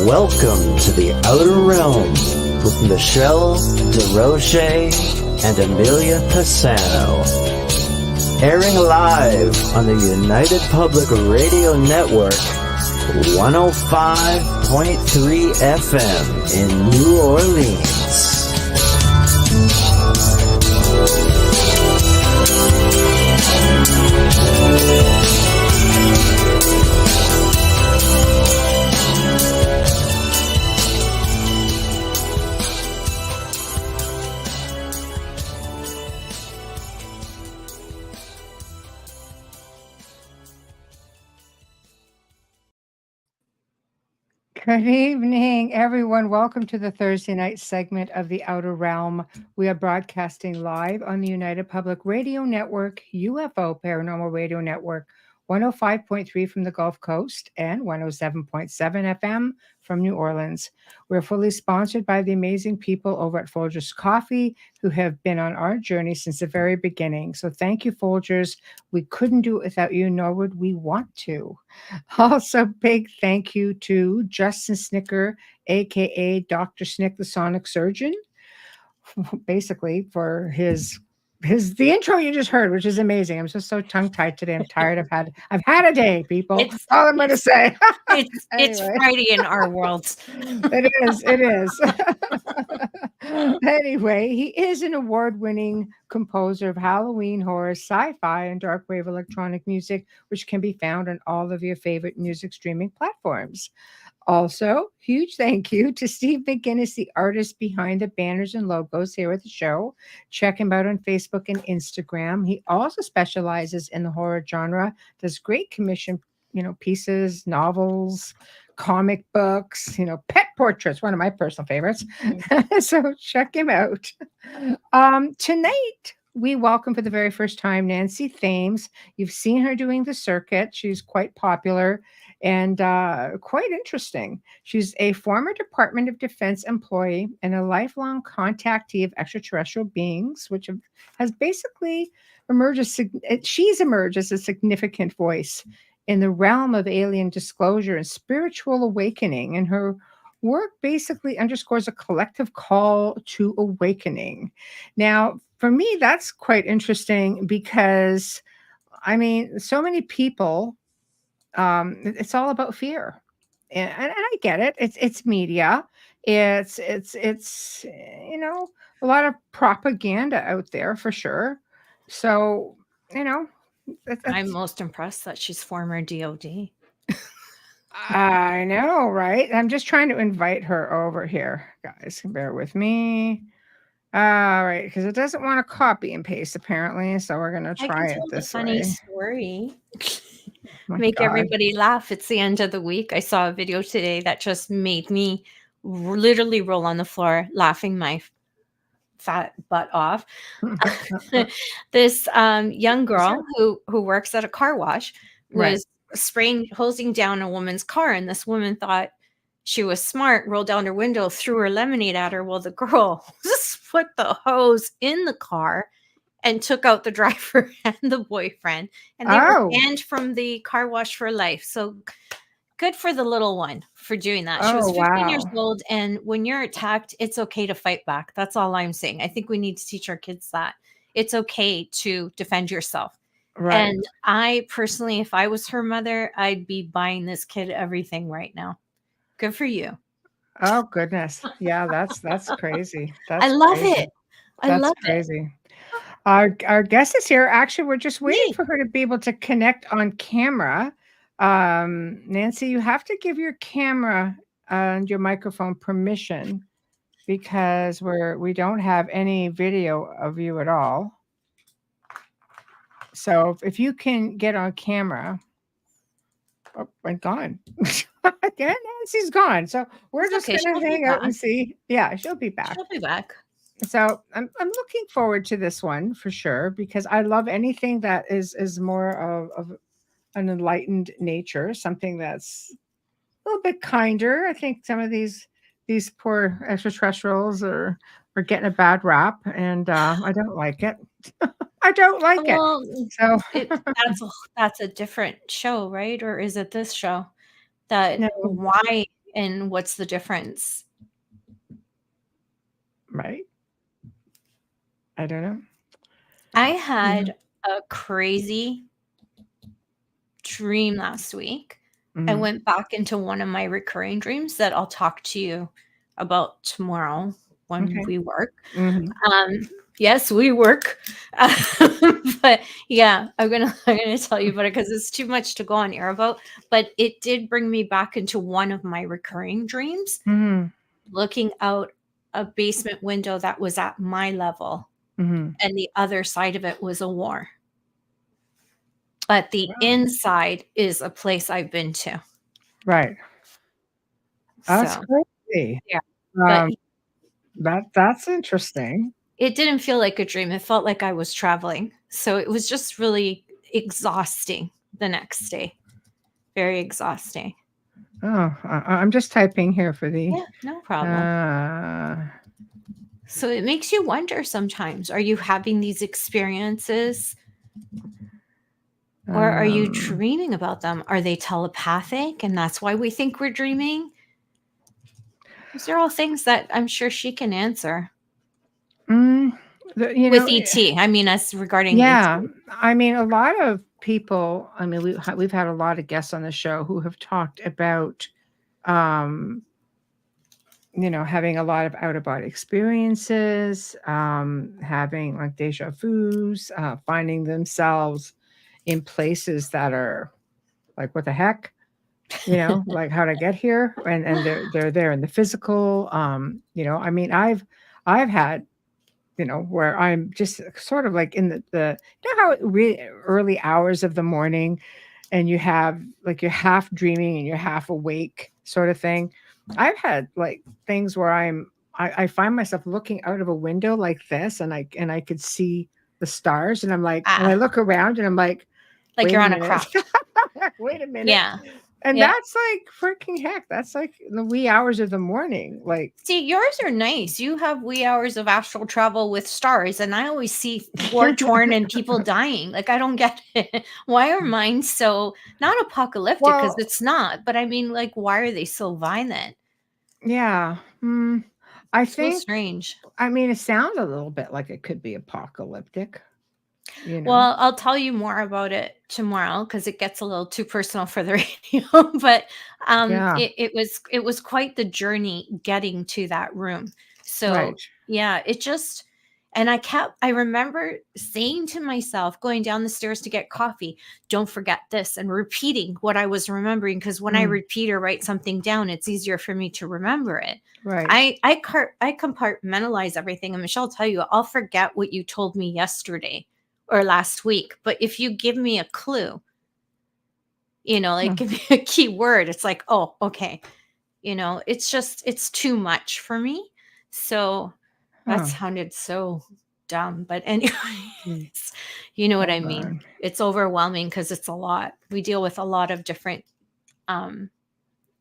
Welcome to the Outer Realm with Michelle Desrochers and Amelia Pisano. Airing live on the United Public Radio Network, 105.3 FM in New Orleans. Good evening, everyone. Welcome to the Thursday night segment of The Outer Realm. We are broadcasting live on the United Public Radio Network, UFO Paranormal Radio Network, 105.3 from the Gulf Coast and 107.7 FM from New Orleans. We're fully sponsored by the amazing people over at Folgers Coffee who have been on our journey since the very beginning. So thank you, Folgers. We couldn't do it without you, nor would we want to. Also, big thank you to Justin Snicker, aka Dr. Snick, the Sonic Surgeon, basically for the intro you just heard, which is amazing. I'm just so tongue-tied today. I'm tired. I've had a day, people. That's all I'm going to say. It's Friday in our world. It is. Anyway, he is an award-winning composer of Halloween horror, sci-fi, and dark wave electronic music, which can be found on all of your favorite music streaming platforms. Also, huge thank you to Steve McGinnis, the artist behind the banners and logos here at the show. Check him out on Facebook and Instagram. He also specializes in the horror genre, does great commission, pieces, novels, comic books, pet portraits, one of my personal favorites. So check him out. Tonight, we welcome for the very first time Nancy Thames. You've seen her doing the circuit. She's quite popular and quite interesting. She's a former Department of Defense employee and a lifelong contactee of extraterrestrial beings, which has basically emerged as a significant voice in the realm of alien disclosure and spiritual awakening. And her work basically underscores a collective call to awakening. Now, for me, that's quite interesting because, so many people, it's all about fear. And I get it. It's media. It's a lot of propaganda out there for sure. So, I'm most impressed that she's former DOD. I know, right? I'm just trying to invite her over here, guys. Bear with me. All right, because it doesn't want to copy and paste apparently, so we're gonna try it this way. Funny story. Make everybody laugh. It's the end of the week. I saw a video today that just made me literally roll on the floor laughing my fat butt off. This young girl who works at a car wash was hosing down a woman's car, and this woman thought she was smart, rolled down her window, threw her lemonade at her. Well, the girl just put the hose in the car and took out the driver and the boyfriend, and they were banned from the car wash for life. So good for the little one for doing that. She was 15 years old, and when you're attacked, it's okay to fight back. That's all I'm saying. I think we need to teach our kids that. It's okay to defend yourself. Right. And I personally, if I was her mother, I'd be buying this kid everything right now. Good for you. Oh, goodness. Yeah, that's crazy. I love it. I love crazy. Our guest is here. Actually, we're just waiting for her to be able to connect on camera. Nancy, you have to give your camera and your microphone permission because we don't have any video of you at all. So if you can get on camera. Oh, I'm gone. Again, Nancy's gone. So we're just going to hang out and see. Yeah, she'll be back. She'll be back. So I'm looking forward to this one for sure because I love anything that is more of an enlightened nature, something that's a little bit kinder. I think some of these poor extraterrestrials are getting a bad rap, and I don't like it. I don't like it. So that's a different show, right? Or is it this show? That no. Why And what's the difference? Right. I don't know. I had a crazy dream last week. I went back into one of my recurring dreams that I'll talk to you about tomorrow when we work. Yes, we work. But yeah, I'm gonna tell you about it because it's too much to go on air about. But it did bring me back into one of my recurring dreams, looking out a basement window that was at my level, and the other side of it was a war. But the inside is a place I've been to. Right. That's So, crazy. yeah. But That's interesting. it didn't feel like a dream. It felt like I was traveling. So it was just really exhausting the next day. Very exhausting. Oh, I'm just typing here for the. Yeah, no problem. So it makes you wonder sometimes, are you having these experiences? Or are you dreaming about them? Are they telepathic and that's why we think we're dreaming? These are all things that I'm sure she can answer. With ET. I mean, as regarding yeah, ET. I mean, a lot of people, I mean, we've had a lot of guests on the show who have talked about, having a lot of out-of-body experiences, having like deja vus, finding themselves in places that are like, what the heck? Like, how'd I get here? And they're there in the physical. I mean, I've had, where I'm just sort of like in the how early hours of the morning, and you have like you're half dreaming and you're half awake sort of thing. I've had like things where I find myself looking out of a window like this, and I could see the stars, and I'm like, and I look around and I'm like you're on a craft. Wait a minute. Yeah. And that's like freaking heck. That's like the wee hours of the morning. Like, see, yours are nice. You have wee hours of astral travel with stars, and I always see war torn and people dying. Like, I don't get it. Why are mine so not apocalyptic? Because it's not. But I mean, like, why are they so violent? Yeah. I think so strange. I mean, it sounds a little bit like it could be apocalyptic. Well, I'll tell you more about it tomorrow because it gets a little too personal for the radio. But it was quite the journey getting to that room. So yeah, it just, and I remember saying to myself, going down the stairs to get coffee, don't forget this, and repeating what I was remembering, because when I repeat or write something down, it's easier for me to remember it. Right. I compartmentalize everything, and Michelle will tell you, I'll forget what you told me yesterday or last week. But if you give me a clue, like give me a key word, it's like, oh, okay. It's too much for me. So that sounded so dumb. But anyways, you know what I mean? It's overwhelming because it's a lot. We deal with a lot of different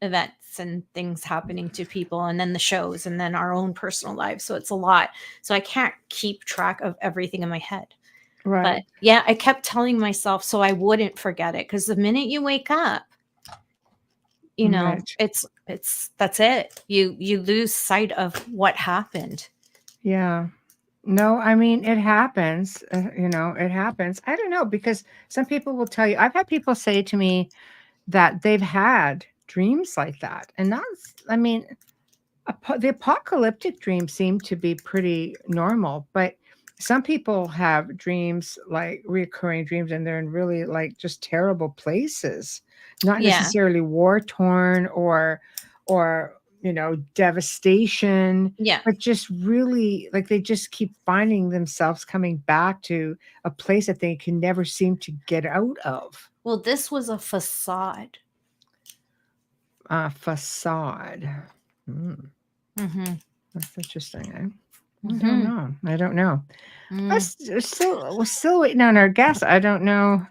events and things happening to people, and then the shows, and then our own personal lives. So it's a lot. So I can't keep track of everything in my head. Right. But yeah, I kept telling myself so I wouldn't forget it, because the minute you wake up, it's that's it. You lose sight of what happened. Yeah. No, I mean, it happens. It happens. I don't know, because some people will tell you. I've had people say to me that they've had dreams like that, and that's, I mean, the apocalyptic dreams seem to be pretty normal, but some people have dreams, like recurring dreams, and they're in really like just terrible places, not necessarily war torn or devastation, but just really like they just keep finding themselves coming back to a place that they can never seem to get out of. Well, this was a facade. Facade. That's interesting. I don't know. We're still waiting on our guest. I don't know.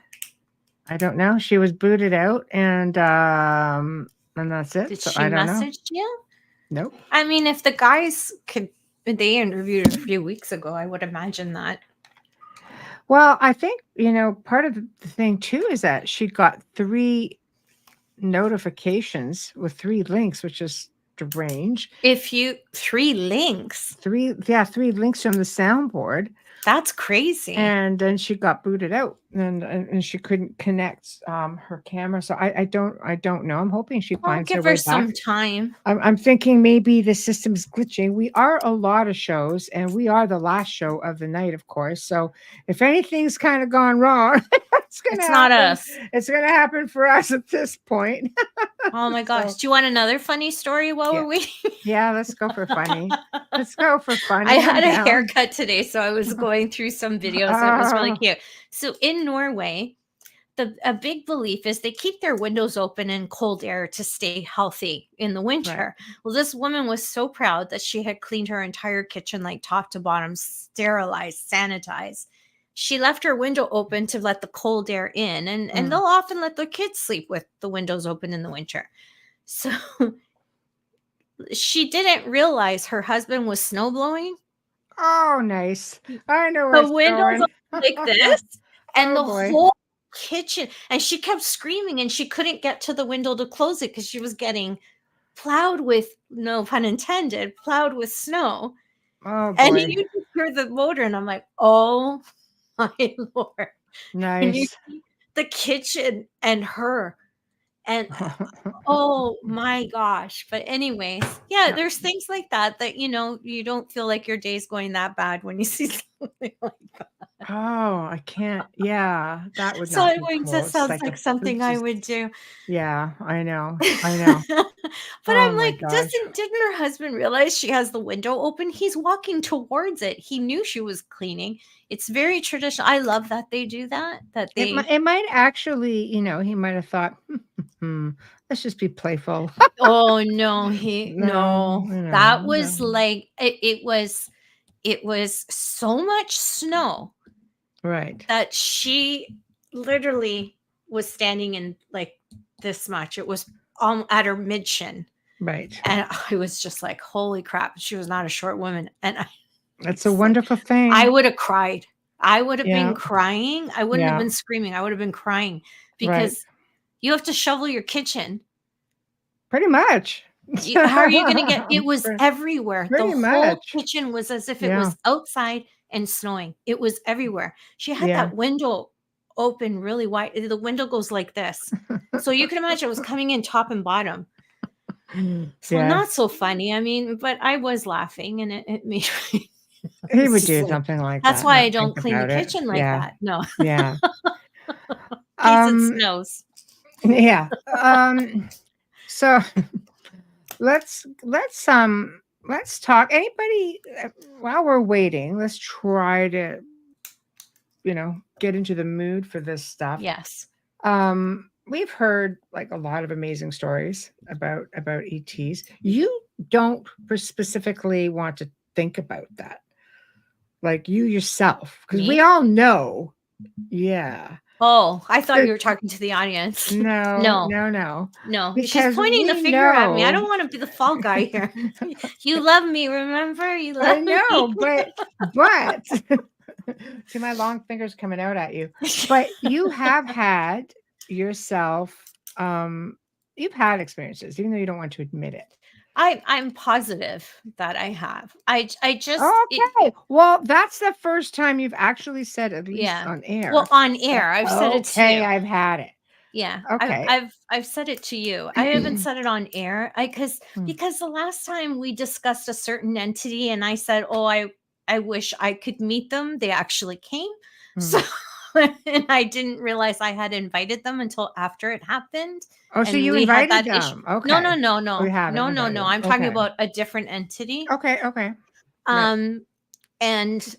She was booted out, and that's it. Did so she I don't message you? Nope. I mean, if the guys they interviewed her a few weeks ago, I would imagine that. Well, I think, part of the thing too is that she got 3 notifications with 3 links, which is strange. 3 links. 3 links from the soundboard. That's crazy. And then she got booted out, and she couldn't connect her camera. So I don't know. I'm hoping she finds her give way her back. some time. I'm thinking maybe the system's glitching. We are a lot of shows, and we are the last show of the night, of course. So if anything's kind of gone wrong, it's not us. It's gonna happen for us at this point. Oh my gosh. So, do you want another funny story while we're waiting? Yeah, let's go for funny. Let's go for funny. I had a haircut today, so I was going through some videos. And it was really cute. So in Norway, a big belief is they keep their windows open in cold air to stay healthy in the winter. Right. Well, this woman was so proud that she had cleaned her entire kitchen, like top to bottom, sterilized, sanitized. She left her window open to let the cold air in, and they'll often let their kids sleep with the windows open in the winter. So she didn't realize her husband was snow blowing. Oh, nice. I know where the windows like this, and the whole kitchen, and she kept screaming, and she couldn't get to the window to close it because she was getting plowed with, no pun intended, plowed with snow. Oh boy. And you just hear the motor, and I'm like, oh my Lord. Nice. And you see the kitchen and her, and oh my gosh. But anyways, there's things like that you don't feel like your day's going that bad when you see something like that. Oh, I can't. Yeah, that would so not it be cool. just sounds like something I would do. Yeah, I know. But I'm like, didn't her husband realize she has the window open? He's walking towards it. He knew she was cleaning. It's very traditional. I love that they do that. It might actually, he might have thought, let's just be playful. Oh no, that was like it was so much snow, right, that she literally was standing in like this much. It was at her mid shin. Right. And I was just like, holy crap. She was not a short woman. And that's a wonderful thing. I would have cried. I would have been crying. I wouldn't have been screaming. I would have been crying because you have to shovel your kitchen. Pretty much. How are you going to get, it was everywhere. Pretty the much. Whole kitchen was as if it was outside and snowing. It was everywhere. She had that window open really wide. The window goes like this. So you can imagine it was coming in top and bottom. So not so funny. I mean, but I was laughing, and it made me. He would do something like that. That's why I don't clean the kitchen like that. No. Yeah. It snows. Yeah. So let's talk. Anybody, while we're waiting, let's try to, get into the mood for this stuff. Yes. We've heard like a lot of amazing stories about ETs. You don't specifically want to think about that, like you yourself, because we all know. Yeah. Oh, I thought you were talking to the audience. No. She's pointing the finger at me. I don't want to be the fall guy here. You love me, remember? You love me. I know, but see my long fingers coming out at you. But you have had yourself, you've had experiences, even though you don't want to admit it. I'm positive that I have. I just well, that's the first time you've actually said, at least on air. Well, on air, I've said it to you. I've had it. Yeah. Okay. I've said it to you. I haven't said it on air. Because the last time we discussed a certain entity, and I said, "Oh, I wish I could meet them," they actually came. So. And I didn't realize I had invited them until after it happened. Oh, so you invited them? Issue. Okay. No. No. I'm talking about a different entity. Okay. And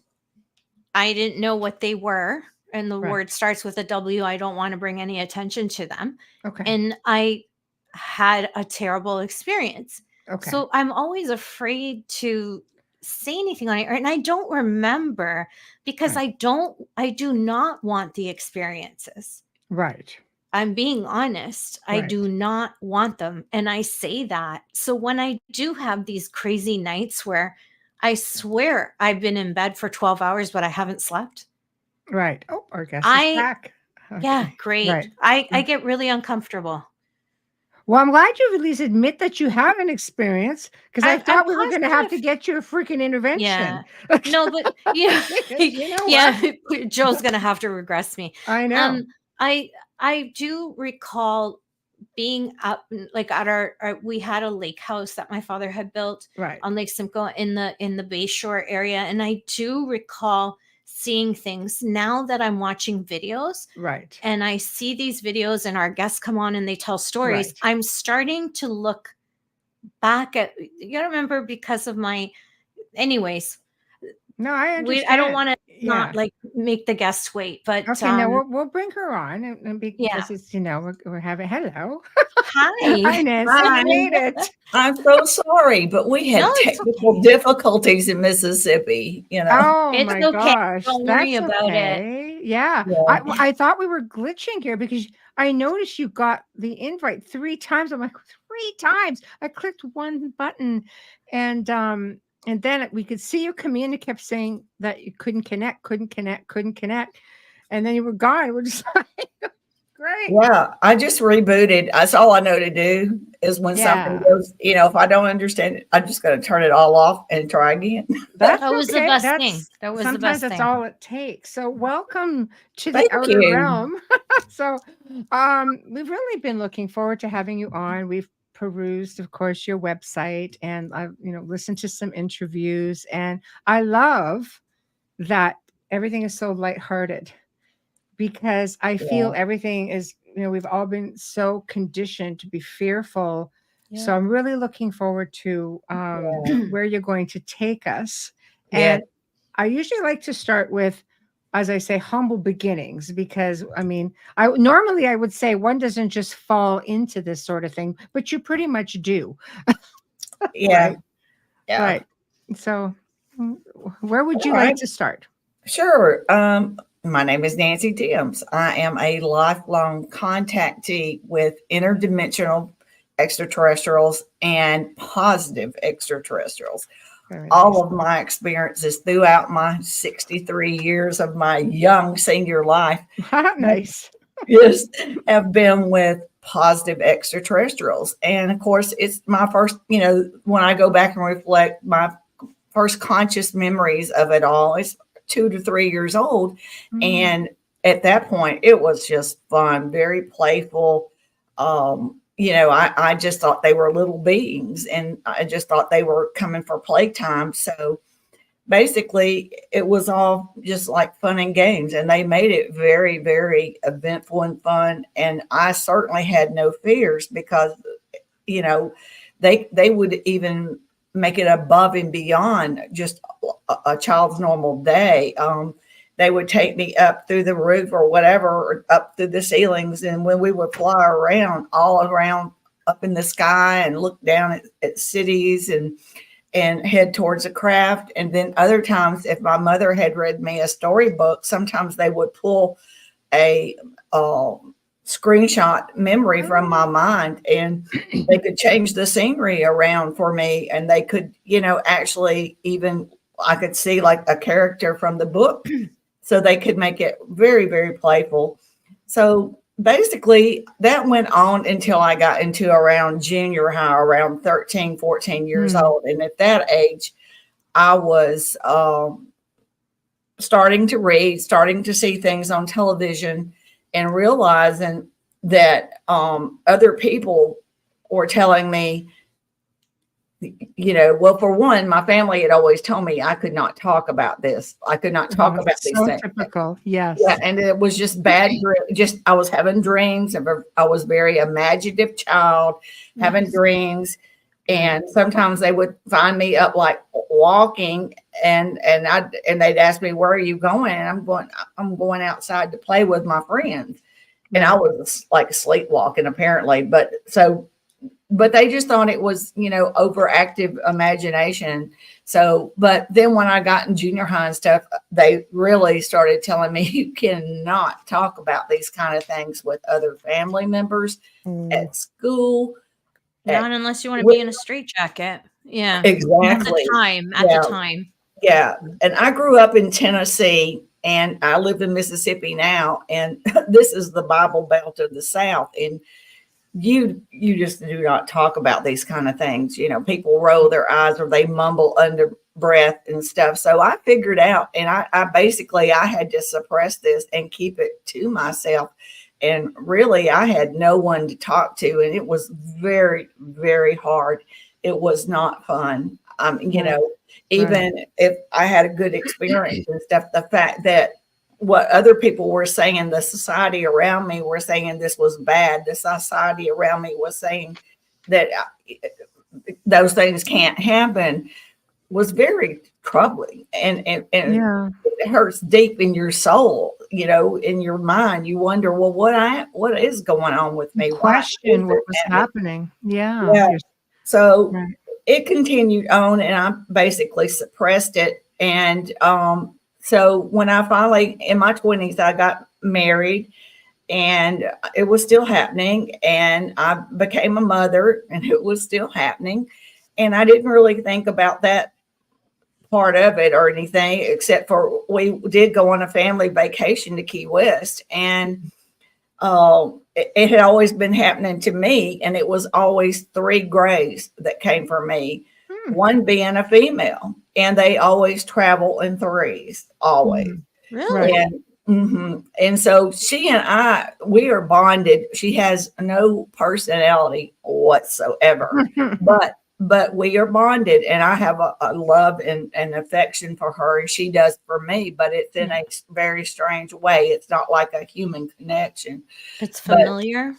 I didn't know what they were. And the word starts with a W. I don't want to bring any attention to them. Okay. And I had a terrible experience. Okay. So I'm always afraid to say anything on it, and I don't remember because I do not want the experiences. Right. I'm being honest. I do not want them, and I say that. So when I do have these crazy nights where I swear I've been in bed for 12 hours but I haven't slept. Right. Oh, our guest is back. Okay. Yeah, great. Right. I get really uncomfortable. Well, I'm glad you at least admit that you have an experience, because I I'm thought we were going to have to positive. get you a freaking Yeah. intervention. No, but yeah, Because you know yeah, what? Joe's gonna have to regress me. I know. Um, I I do recall being up like at our we had a lake house that my father had built Right. on Lake Simcoe in the Bay Shore area, and I do recall seeing things now that I'm watching videos Right. and I see these videos and our guests come on and they tell stories. Right. I'm starting to look back at, you gotta remember, because of my, anyways, No, I I don't understand. want to not Yeah. like make the guests wait, but Okay, no, we'll bring her on, and yeah. because it's, we're having hello. Hi, Hi. Nancy. Hi. You made it. I'm so sorry, but we No, had it's technical okay. difficulties in Mississippi, you know. Oh It's my okay. gosh, Don't worry that's about it. okay. Yeah. Yeah. I thought we were glitching here because I noticed you got the invite 3 times. I'm like, 3 times. I clicked one button, and then we could see you come in. It kept saying that you couldn't connect, couldn't connect, couldn't connect. And then you were gone. We're just like, great. Yeah, I just rebooted. That's all I know to do is when something Yeah. goes, if I don't understand it, I'm just going to turn it all off and try again. That's That was the okay. best thing. That's That was the sometimes best that's thing. all it takes. So welcome to the Thank outer you. realm. So we've really been looking forward to having you on. We've perused, of course, your website, and I've, listened to some interviews, and I love that everything is so lighthearted, because I feel Yeah. everything is, we've all been so conditioned to be fearful. Yeah. So I'm really looking forward to Yeah. where you're going to take us. Yeah. And I usually like to start with, as I say, humble beginnings, because I mean, I normally I would say one doesn't just fall into this sort of thing, but you pretty much do, Yeah. right? Yeah. Right. So, where would All you like right. to start? Sure. My name is Nancy Thames. I am a lifelong contactee with interdimensional extraterrestrials and positive extraterrestrials. Very All nice. of my experiences throughout my 63 years of my young senior life Nice. yes, have been with positive extraterrestrials. And of course, it's my first, when I go back and reflect, my first conscious memories of it all is 2 to 3 years old. Mm. And at that point, it was just fun, very playful. I just thought they were little beings and I just thought they were coming for playtime. So basically, it was all just like fun and games. And they made it very, very eventful and fun. And I certainly had no fears because, you know, they would even make it above and beyond just a child's normal day. They would take me up through the roof or whatever, or up through the ceilings. And when we would fly around, all around up in the sky and look down at cities and head towards the craft. And then other times, if my mother had read me a storybook, sometimes they would pull a screenshot memory from my mind and they could change the scenery around for me. And they could, actually even, I could see like a character from the book. So they could make it very, very playful. So basically that went on until I got into around junior high, around 13, 14 years old. And at that age, I was starting to read, starting to see things on television and realizing that other people were telling me, well, for one, my family had always told me I could not talk about this. I could not talk about these So things. typical. Yes. Yeah, and it was just bad. Just I was having dreams. I was very imaginative child, having dreams, and sometimes they would find me up like walking, and they'd ask me, "Where are you going?" And I'm going outside to play with my friends, and I was like sleepwalking apparently. But they just thought it was, overactive imagination. So, but then when I got in junior high and stuff, they really started telling me you cannot talk about these kind of things with other family members at school. Not unless you want to be in a straitjacket. Yeah. Exactly. At the time. Yeah. Yeah. And I grew up in Tennessee and I live in Mississippi now. And this is the Bible Belt of the South. And you just do not talk about these kind of things. People roll their eyes or they mumble under breath and stuff. So I figured out, and I basically I had to suppress this and keep it to myself. And really, I had no one to talk to, and it was very, very hard. It was not fun. Even if I had a good experience and stuff, the fact that what other people were saying, the society around me were saying this was bad. The society around me was saying that those things can't happen, was very troubling, and it hurts deep in your soul, in your mind. You wonder, well, what is going on with me? Question what was happening. So it continued on, and I basically suppressed it. And so when I finally, in my 20s, I got married, and it was still happening, and I became a mother, and it was still happening. And I didn't really think about that part of it or anything, except for we did go on a family vacation to Key West, and it had always been happening to me, and it was always 3 grays that came for me, one being a female, and they always travel in 3s, always. Really? And so she and I, we are bonded. She has no personality whatsoever, but we are bonded, and I have a love and affection for her, and she does for me, but it's in a very strange way. It's not like a human connection. It's familiar.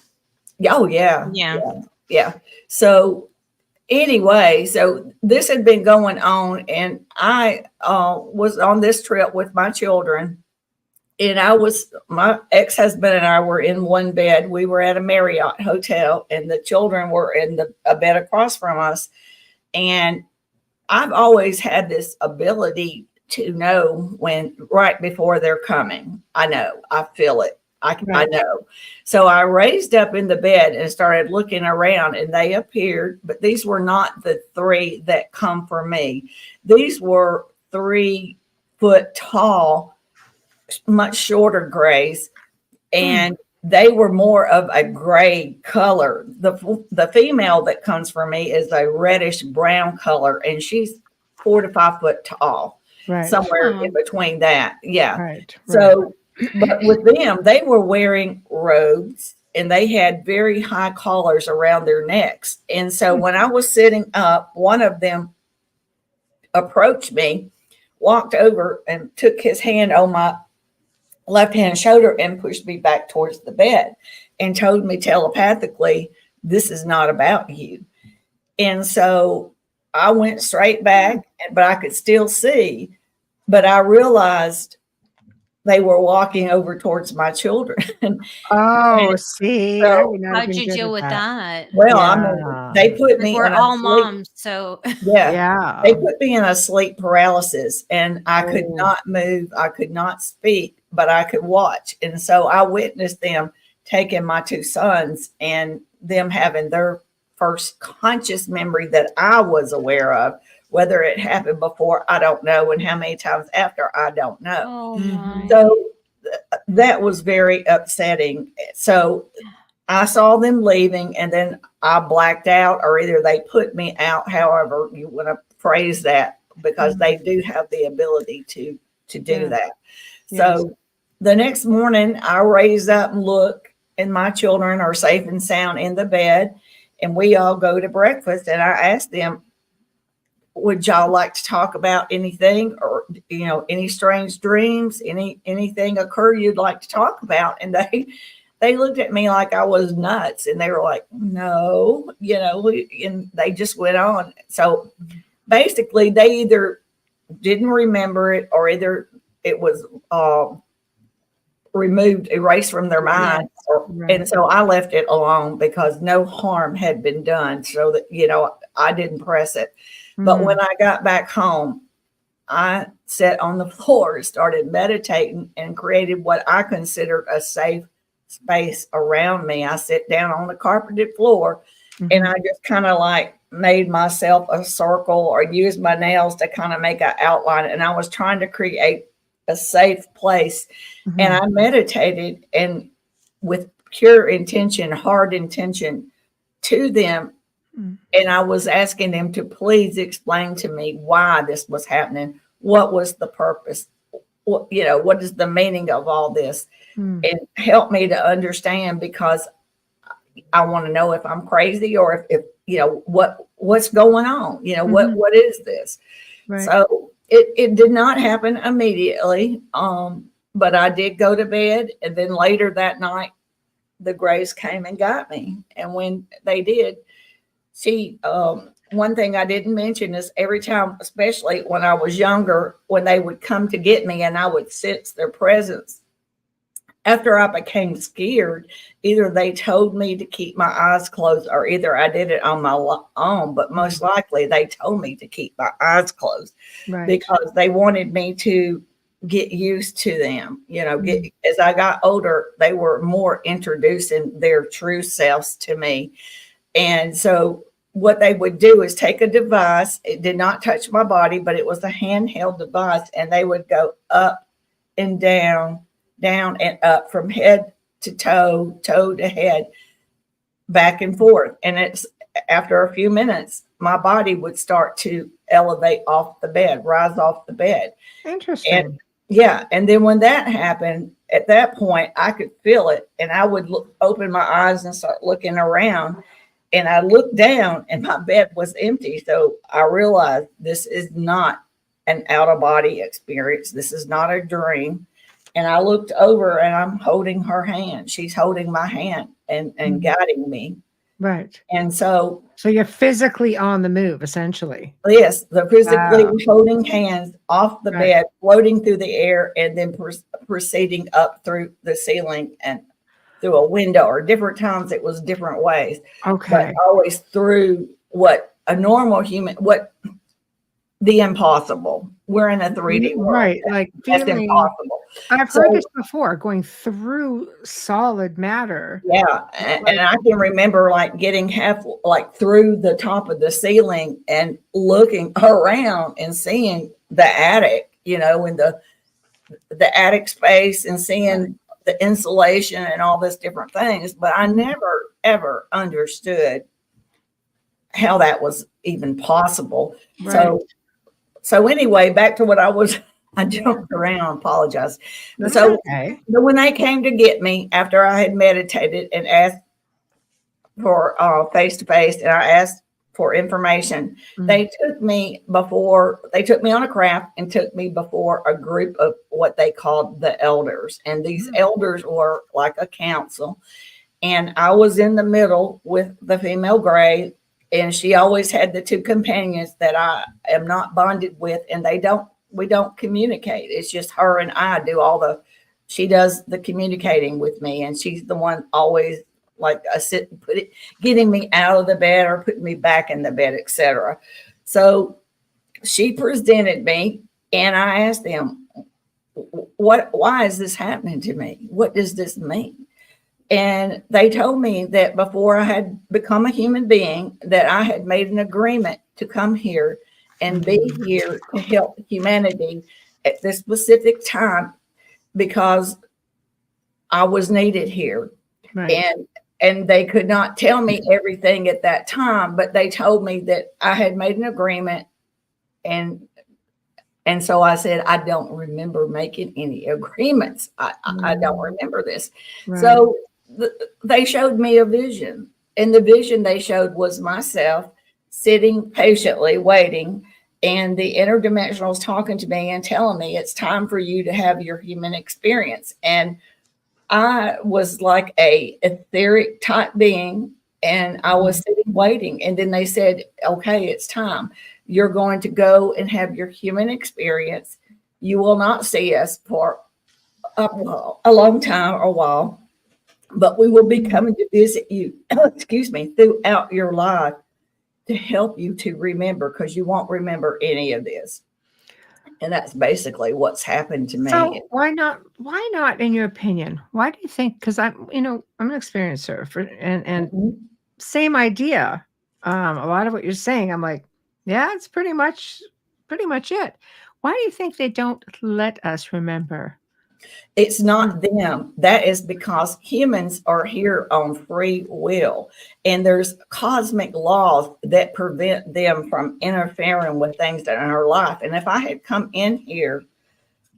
Yeah. So anyway, so this had been going on, and I was on this trip with my children, and my ex-husband and I were in one bed. We were at a Marriott hotel, and the children were in a bed across from us. And I've always had this ability to know when right before they're coming. I know, I feel it. I know. So I raised up in the bed and started looking around, and they appeared, but these were not the 3 that come for me. These were 3-foot tall, much shorter grays, and they were more of a gray color. The female that comes for me is a reddish brown color, and she's 4 to 5 foot tall, somewhere in between that. So, but with them, they were wearing robes, and they had very high collars around their necks. And so when I was sitting up, one of them approached me, walked over, and took his hand on my left-hand shoulder and pushed me back towards the bed and told me telepathically, this is not about you. And so I went straight back, but I could still see, but I realized they were walking over towards my children. See. So, how'd you deal with that? Well, I mean, they put me we're all moms, so they put me in a sleep paralysis, and I could not move. I could not speak, but I could watch. And so I witnessed them taking my 2 sons and them having their first conscious memory that I was aware of. Whether it happened before, I don't know, and how many times after, I don't know. So that was very upsetting. So I saw them leaving, and then I blacked out, or either they put me out, however you want to phrase that, because they do have the ability to do that. So the next morning, I raise up and look, and my children are safe and sound in the bed, and we all go to breakfast, and I asked them, would y'all like to talk about anything, or, any strange dreams, anything occur you'd like to talk about? And they looked at me like I was nuts, and they were like, no, and they just went on. So basically they either didn't remember it, or either it was erased from their mind. And so I left it alone because no harm had been done, so that, I didn't press it. But when I got back home, I sat on the floor, started meditating, and created what I considered a safe space around me. I sit down on the carpeted floor, and I just kind of like made myself a circle, or used my nails to kind of make an outline. And I was trying to create a safe place. And I meditated, and with pure intention, hard intention to them. And I was asking them to please explain to me why this was happening. What was the purpose? What, what is the meaning of all this? And help me to understand, because I want to know if I'm crazy or if what's going on. What is this? Right. So it did not happen immediately. But I did go to bed, and then later that night, the Grays came and got me. And when they did, one thing I didn't mention is every time, especially when I was younger, when they would come to get me and I would sense their presence, after I became scared, either they told me to keep my eyes closed or either I did it on my own, but most likely they told me to keep my eyes closed, Right. because they wanted me to get used to them. As I got older, they were more introducing their true selves to me. And so what they would do is take a device. It did not touch my body, but it was a handheld device. And they would go up and down and up, from head to toe to head, back and forth. And it's after a few minutes, my body would start to elevate off the bed, rise off the bed. Interesting. And then when that happened, at that point, I could feel it. And I would open my eyes and start looking around. And I looked down and my bed was empty. So I realized this is not an out-of-body experience. This is not a dream. And I looked over and I'm holding her hand. She's holding my hand and guiding me. Right. And so you're physically on the move, essentially. Yes, they're physically holding hands off the bed, floating through the air, and then proceeding up through the ceiling and through a window. Or different times it was different ways. Okay. But always through what a normal human, what the impossible. We're in a 3D world. Right. Like that's feeling, impossible. I've heard this before, going through solid matter. Yeah. And I can remember like getting through the top of the ceiling and looking around and seeing the attic, in the attic space, and seeing the insulation and all this different things. But I never, ever understood how that was even possible. Right. So anyway, back to what I jumped around, apologize. That's so okay. when they came to get me after I had meditated and asked for face-to-face, and I asked for information, they took me on a craft and took me before a group of what they called the elders. And these elders were like a council. And I was in the middle with the female Gray. And she always had the two companions that I am not bonded with, and we don't communicate. It's just her and I she does the communicating with me, and she's the one always like getting me out of the bed or putting me back in the bed, etc. So she presented me, and I asked them, why is this happening to me? What does this mean? And they told me that before I had become a human being, that I had made an agreement to come here and be here to help humanity at this specific time, because I was needed here. Right. And they could not tell me everything at that time, but they told me that I had made an agreement. And so I said, I don't remember making any agreements. I don't remember this. Right. So they showed me a vision, and the vision they showed was myself sitting patiently waiting, and the interdimensionals talking to me and telling me it's time for you to have your human experience. And I was like a etheric type being, and I was sitting waiting. And then they said, okay, it's time. You're going to go and have your human experience. You will not see us for a long time or a while, but we will be coming to visit you, throughout your life to help you to remember, because you won't remember any of this. And that's basically what's happened to me. So why not, in your opinion? Why do you think? Because I'm an experiencer and same idea. A lot of what you're saying, I'm like, yeah, it's pretty much it. Why do you think they don't let us remember? It's not them. That is because humans are here on free will, and there's cosmic laws that prevent them from interfering with things in our life. And if I had come in here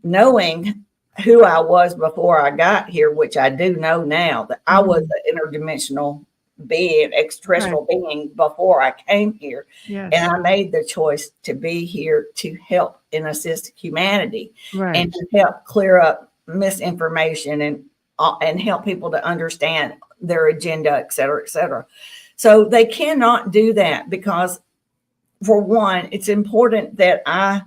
knowing who I was before I got here, which I do know now, that I was an interdimensional being, extraterrestrial being before I came here. Yes. And I made the choice to be here to help and assist humanity and to help clear up misinformation and help people to understand their agenda, et cetera, et cetera. So they cannot do that because, for one, it's important that I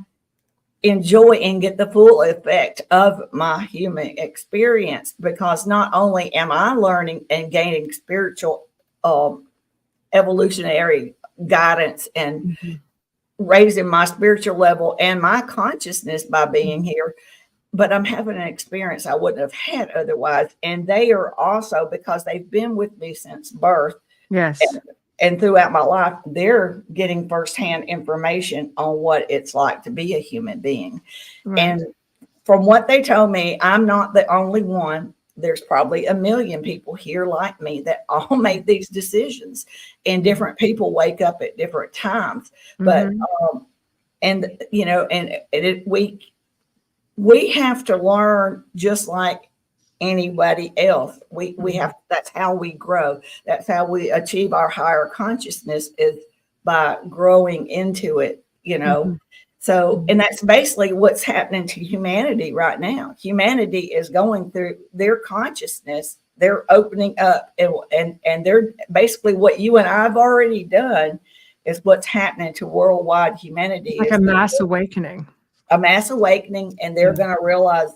enjoy and get the full effect of my human experience, because not only am I learning and gaining spiritual evolutionary guidance and raising my spiritual level and my consciousness by being here, but I'm having an experience I wouldn't have had otherwise. And they are also, because they've been with me since birth. Yes. And throughout my life, they're getting firsthand information on what it's like to be a human being. Right. And from what they told me, I'm not the only one. There's probably 1 million people here like me that all made these decisions, and different people wake up at different times. But, and, you know, we have to learn just like anybody else. We have, that's how we grow. That's how we achieve our higher consciousness, is by growing into it, you know. So, and that's basically what's happening to humanity right now. Humanity is going through their consciousness. They're opening up, and they're basically, what you and I've already done is what's happening to worldwide humanity. Like a mass awakening. A mass awakening, and they're going to realize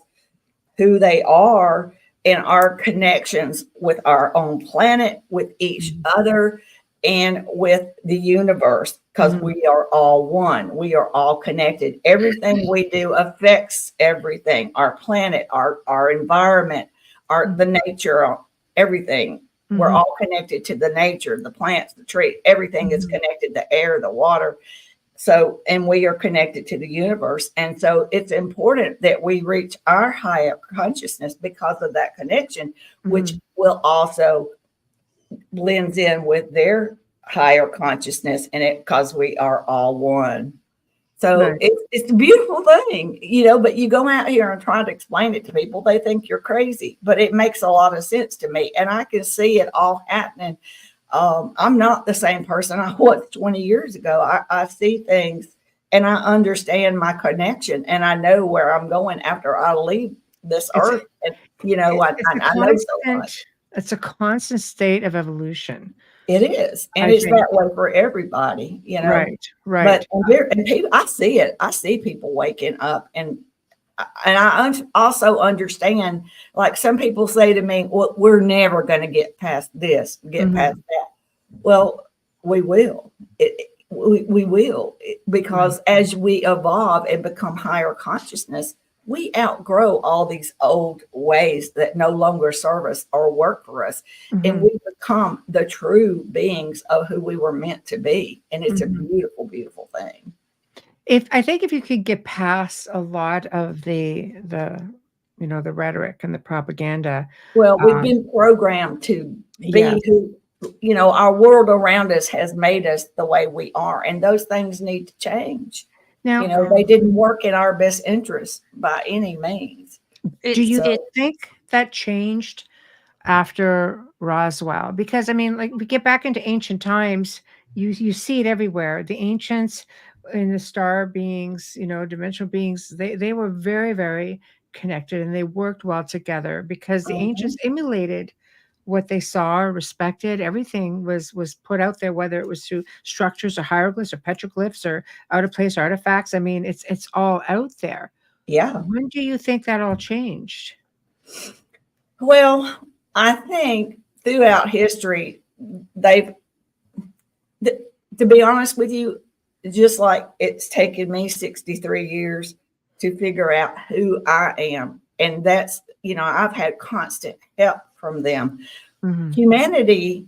who they are and our connections with our own planet, with each other, and with the universe, because we are all one. We are all connected. Everything we do affects everything. Our planet, our environment, the nature, everything. We're all connected to the nature, the plants, the tree. Everything is connected, the air, the water. So, and we are connected to the universe. And so it's important that we reach our higher consciousness because of that connection, which will also blends in with their higher consciousness, and it, because we are all one. So it's a beautiful thing, you know, but you go out here and try to explain it to people, they think you're crazy, but it makes a lot of sense to me. And I can see it all happening. I'm not the same person I was 20 years ago. I see things and I understand my connection, and I know where I'm going after I leave this earth. And, you know, I know so much. It's a constant state of evolution. It is. And it's that way for everybody, you know. Right. But people, I see it. I see people waking up, and I also understand, like some people say to me, well, we're never going to get past this, past that. Well, we will. We will, because as we evolve and become higher consciousness, we outgrow all these old ways that no longer serve us or work for us. And we become the true beings of who we were meant to be. And it's a beautiful, beautiful thing. I think if you could get past a lot of the you know, the rhetoric and the propaganda. Well, we've been programmed to be who, you know, our world around us has made us the way we are. And those things need to change. Now, you know, they didn't work in our best interest by any means. Do you think that changed after Roswell? Because, I mean, like, we get back into ancient times, you see it everywhere. The ancients and the star beings, you know, dimensional beings, they were very, very connected, and they worked well together because the ancients emulated what they saw, respected. Everything was put out there, whether it was through structures or hieroglyphs or petroglyphs or out of place artifacts. I mean, it's all out there. Yeah. When do you think that all changed? Well, I think throughout history, to be honest with you, just like it's taken me 63 years to figure out who I am. And that's, you know, I've had constant help from them. Humanity,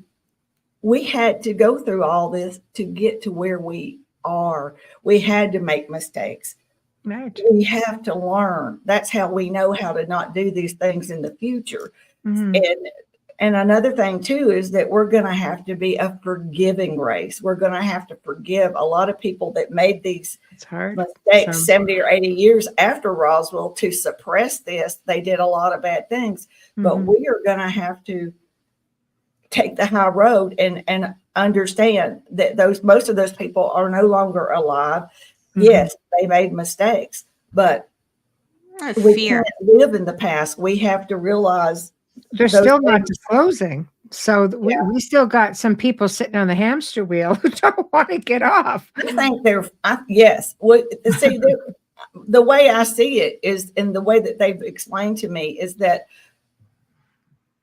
we had to go through all this to get to where we are. We had to make mistakes. Right. We have to learn. That's how we know how to not do these things in the future. Mhm. And another thing too is that we're going to have to be a forgiving race. We're going to have to forgive a lot of people that made these It's hard. mistakes So 70 or 80 years after Roswell to suppress this. They did a lot of bad things, but mhm. we are going to have to take the high road and understand that most of those people are no longer alive. Mhm. Yes, they made mistakes, but we Fear. can't live in the past. We have to realize They're those still not things. disclosing. So we still got some people sitting on the hamster wheel who don't want to get off. I think yes. Well, see, the way I see it is, and the way that they've explained to me is that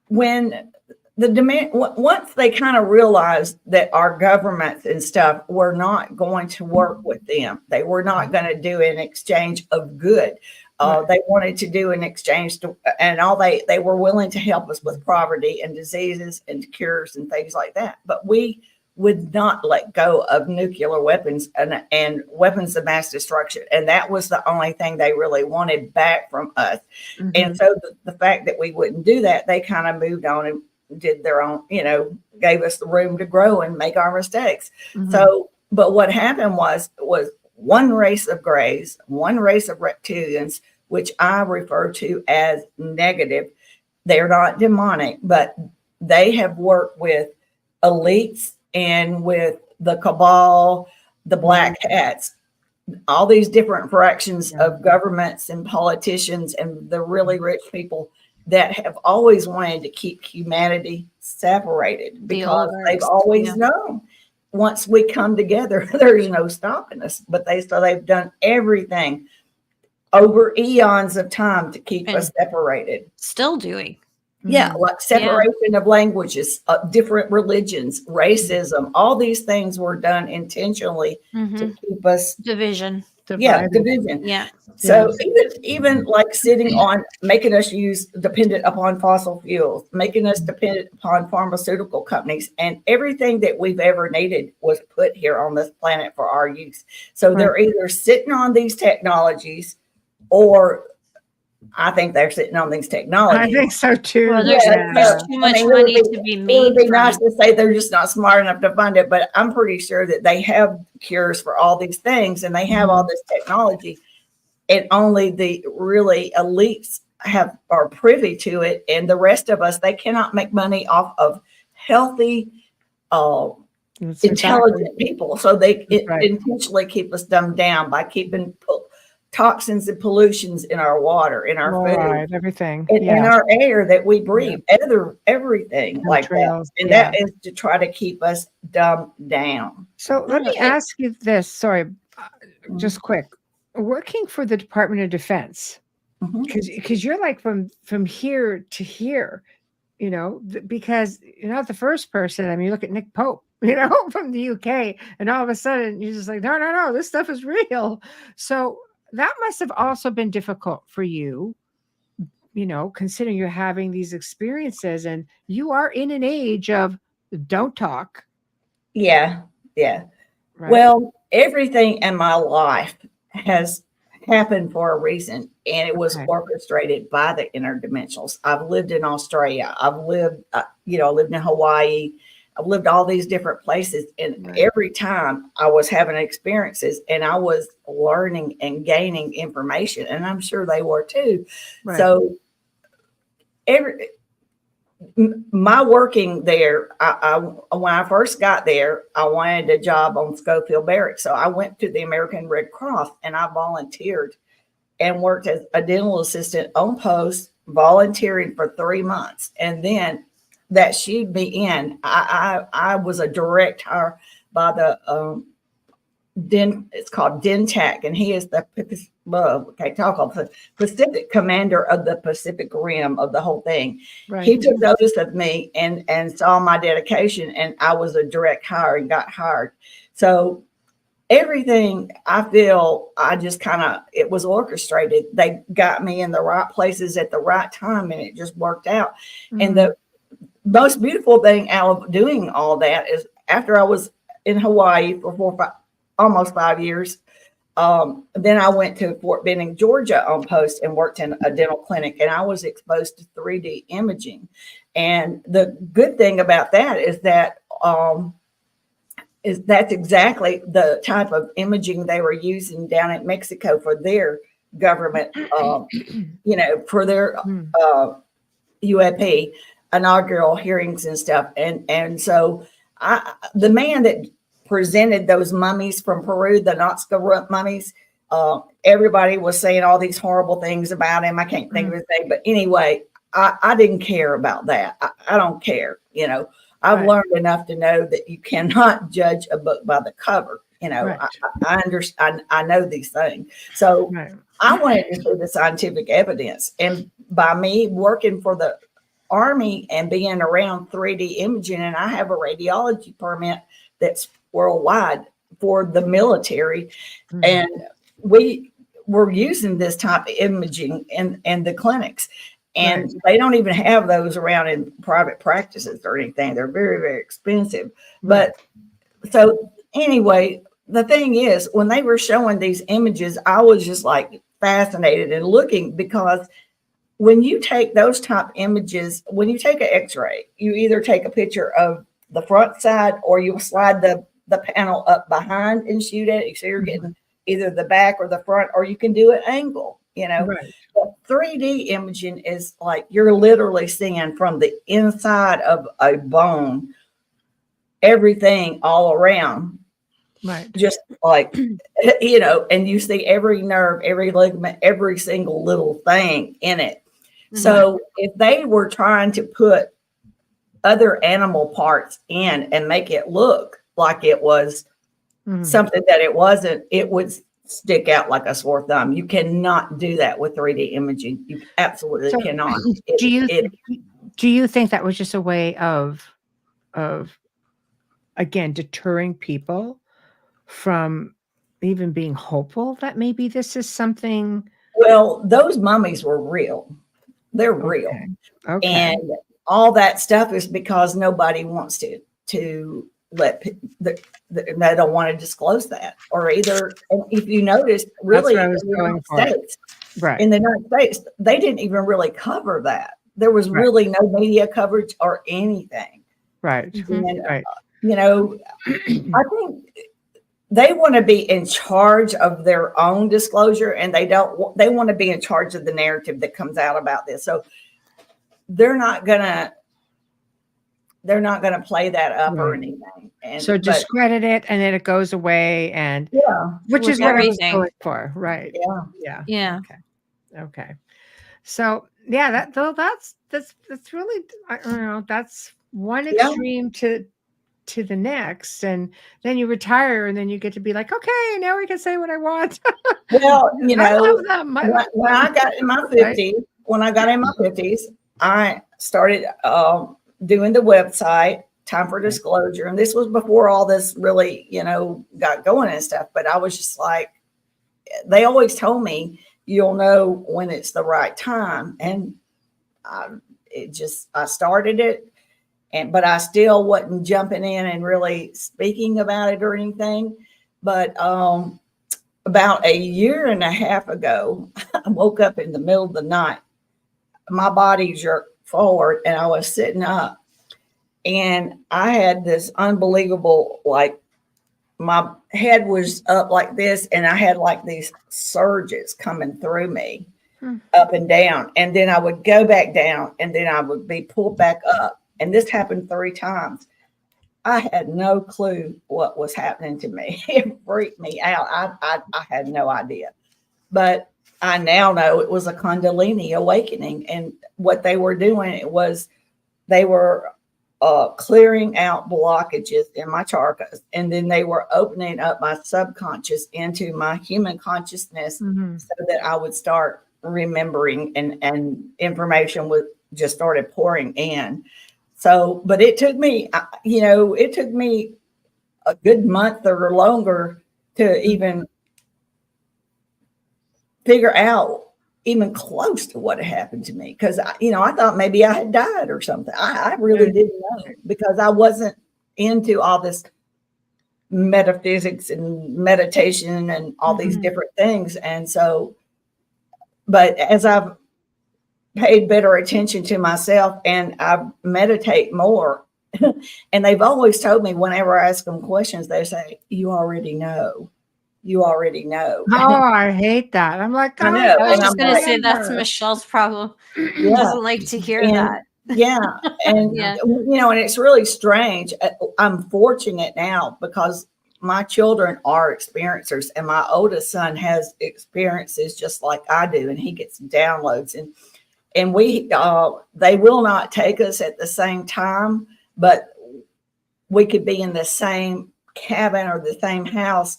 when the demand, once they kind of realized that our governments and stuff were not going to work with them, they were not going to do an exchange of good. They wanted to do an exchange and all they were willing to help us with poverty and diseases and cures and things like that. But we would not let go of nuclear weapons and weapons of mass destruction. And that was the only thing they really wanted back from us. Mhm. And so the fact that we wouldn't do that, they kind of moved on and did their own, gave us the room to grow and make our mistakes. Mhm. So, but what happened was one race of grays, one race of reptilians, which I refer to as negative. They're not demonic, but they have worked with elites and with the cabal, the black hats, all these different fractions of governments and politicians and the really rich people that have always wanted to keep humanity separated because they've always known once we come together, there's no stopping us. But they've done everything over eons of time to keep us separated. Still doing. Yeah, like separation of languages, different religions, racism, all these things were done intentionally to keep us division. Division. Yeah. So even like sitting on making us dependent upon fossil fuels, making us dependent upon pharmaceutical companies, and everything that we've ever needed was put here on this planet for our use. So they're either sitting on these technologies or I think they're sitting on these technologies. I think so too. Well, there's too much money to be made. It would be nice to say they're just not smart enough to fund it, but I'm pretty sure that they have cures for all these things and they have all this technology, and only the really elites are privy to it, and the rest of us, they cannot make money off of healthy, intelligent people. So they intentionally keep us dumbed down by keeping toxins and pollutions in our water, in our food, everything, in our air that we breathe, everything like that. And that is to try to keep us dumbed down. So let me ask you this. Sorry, just quick. Working for the Department of Defense, because you're like from here to here, because you're not the first person. I mean, you look at Nick Pope, from the UK, and all of a sudden you're just like, no, this stuff is real. So that must have also been difficult for you, considering you're having these experiences and you are in an age of don't talk. Yeah. Right. Well, everything in my life has happened for a reason, and it was orchestrated by the interdimensionals. I've lived in Australia. I've lived, I lived in Hawaii. I've lived all these different places, and every time I was having experiences and I was learning and gaining information, and I'm sure they were too. So my working there, I when I first got there, I wanted a job on Schofield Barracks. So I went to the American Red Cross and I volunteered and worked as a dental assistant on post, volunteering for 3 months. And then that shooed me in. I was a direct hire by the it's called DENTAC, and he is the Pacific commander of the Pacific Rim of the whole thing. He took notice of me and saw my dedication, and I was a direct hire and got hired. So everything I feel, it was orchestrated. They got me in the right places at the right time, and it just worked out. And the most beautiful thing out of doing all that is after I was in Hawaii for almost 5 years, then I went to Fort Benning, Georgia on post and worked in a dental clinic, and I was exposed to 3D imaging. And the good thing about that is that that's exactly the type of imaging they were using down in Mexico for their government, for their UAP inaugural hearings and stuff. And so the man that presented those mummies from Peru, the Nazca mummies, everybody was saying all these horrible things about him. I can't think of his name, but anyway, I didn't care about that. I don't care. I've learned enough to know that you cannot judge a book by the cover. I understand. I know these things. So I wanted to see the scientific evidence. And by me working for the Army and being around 3D imaging, and I have a radiology permit that's worldwide for the military. And we were using this type of imaging in the clinics. And they don't even have those around in private practices or anything. They're very, very expensive. But so anyway, the thing is, when they were showing these images, I was just like fascinated and looking, because when you take those type images, when you take an x-ray, you either take a picture of the front side or you slide the panel up behind and shoot it. So you're getting either the back or the front, or you can do an angle. But 3D imaging is like you're literally seeing from the inside of a bone everything all around. Just like, and you see every nerve, every ligament, every single little thing in it. So if they were trying to put other animal parts in and make it look like it was something that it wasn't, it would stick out like a sore thumb. You cannot do that with 3D imaging. You absolutely cannot. Do you think that was just a way of again deterring people from even being hopeful that maybe this is something? Well, those mummies were real. They're real. Okay. And all that stuff is because nobody wants to let they don't want to disclose that, or either, and if you notice, really in the United States, they didn't even really cover that. There was really no media coverage or anything. And, I think they want to be in charge of their own disclosure, and they want to be in charge of the narrative that comes out about this. So they're not gonna play that up or anything. And so discredit it, and then it goes away, and which is what I was going for, right? Yeah. Okay. So that's really, I don't know, that's one extreme to the next, and then you retire, and then you get to be like, okay, now we can say what I want. Well, when I got in my 50s, I started doing the website, Time for Disclosure. And this was before all this really, got going and stuff. But I was just like, they always told me, you'll know when it's the right time. And I started it. But I still wasn't jumping in and really speaking about it or anything. But about a year and a half ago, I woke up in the middle of the night. My body jerked forward, and I was sitting up. And I had this unbelievable, like, my head was up like this, and I had like these surges coming through me up and down. And then I would go back down, and then I would be pulled back up. And this happened 3 times. I had no clue what was happening to me. It freaked me out. I had no idea. But I now know it was a Kundalini awakening. And what they were doing was they were clearing out blockages in my chakras. And then they were opening up my subconscious into my human consciousness so that I would start remembering, and information would just started pouring in. So, but it took me, a good month or longer to even figure out even close to what had happened to me. Because, I thought maybe I had died or something. I really didn't know, because I wasn't into all this metaphysics and meditation and all these different things. And so, but as I've paid better attention to myself and I meditate more, and they've always told me whenever I ask them questions, they say, you already know. You already know. Oh, I hate that. I'm like, I know. I was And just I'm going to like, say that's Michelle's problem. yeah. Doesn't like to hear And- that. Yeah. And, Yeah. you know, and it's really strange. I'm fortunate now because my children are experiencers and my oldest son has experiences just like I do. And he gets downloads and we, they will not take us at the same time, but we could be in the same cabin or the same house.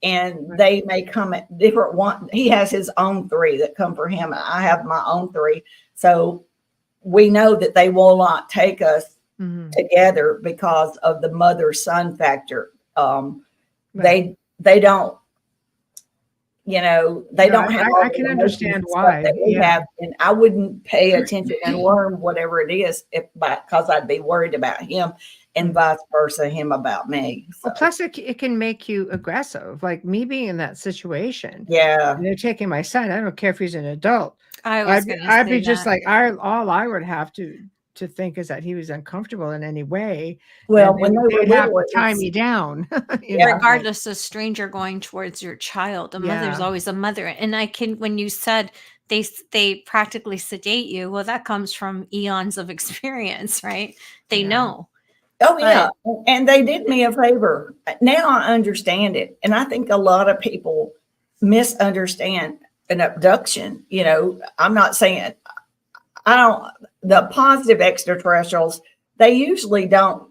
And they may come at different one. He has his own 3 that come for him. And I have my own 3. So we know that they will not take us together because of the mother-son factor. They don't, you know, they don't have. I can understand why. That we have, and I wouldn't pay attention and learn whatever it is because I'd be worried about him, and vice versa, him about me. So. Well, plus it can make you aggressive, like me being in that situation. Yeah, and they're taking my son. I don't care if he's an adult. I'd be just like all I would have to think is that he was uncomfortable in any way. Well, when they were have little, to tie me down. Regardless of stranger going towards your child, a mother's always a mother. And when you said they practically sedate you, well, that comes from eons of experience, right? They know. Oh, yeah. And they did me a favor. Now I understand it. And I think a lot of people misunderstand an abduction. You know, I'm not saying the positive extraterrestrials, they usually don't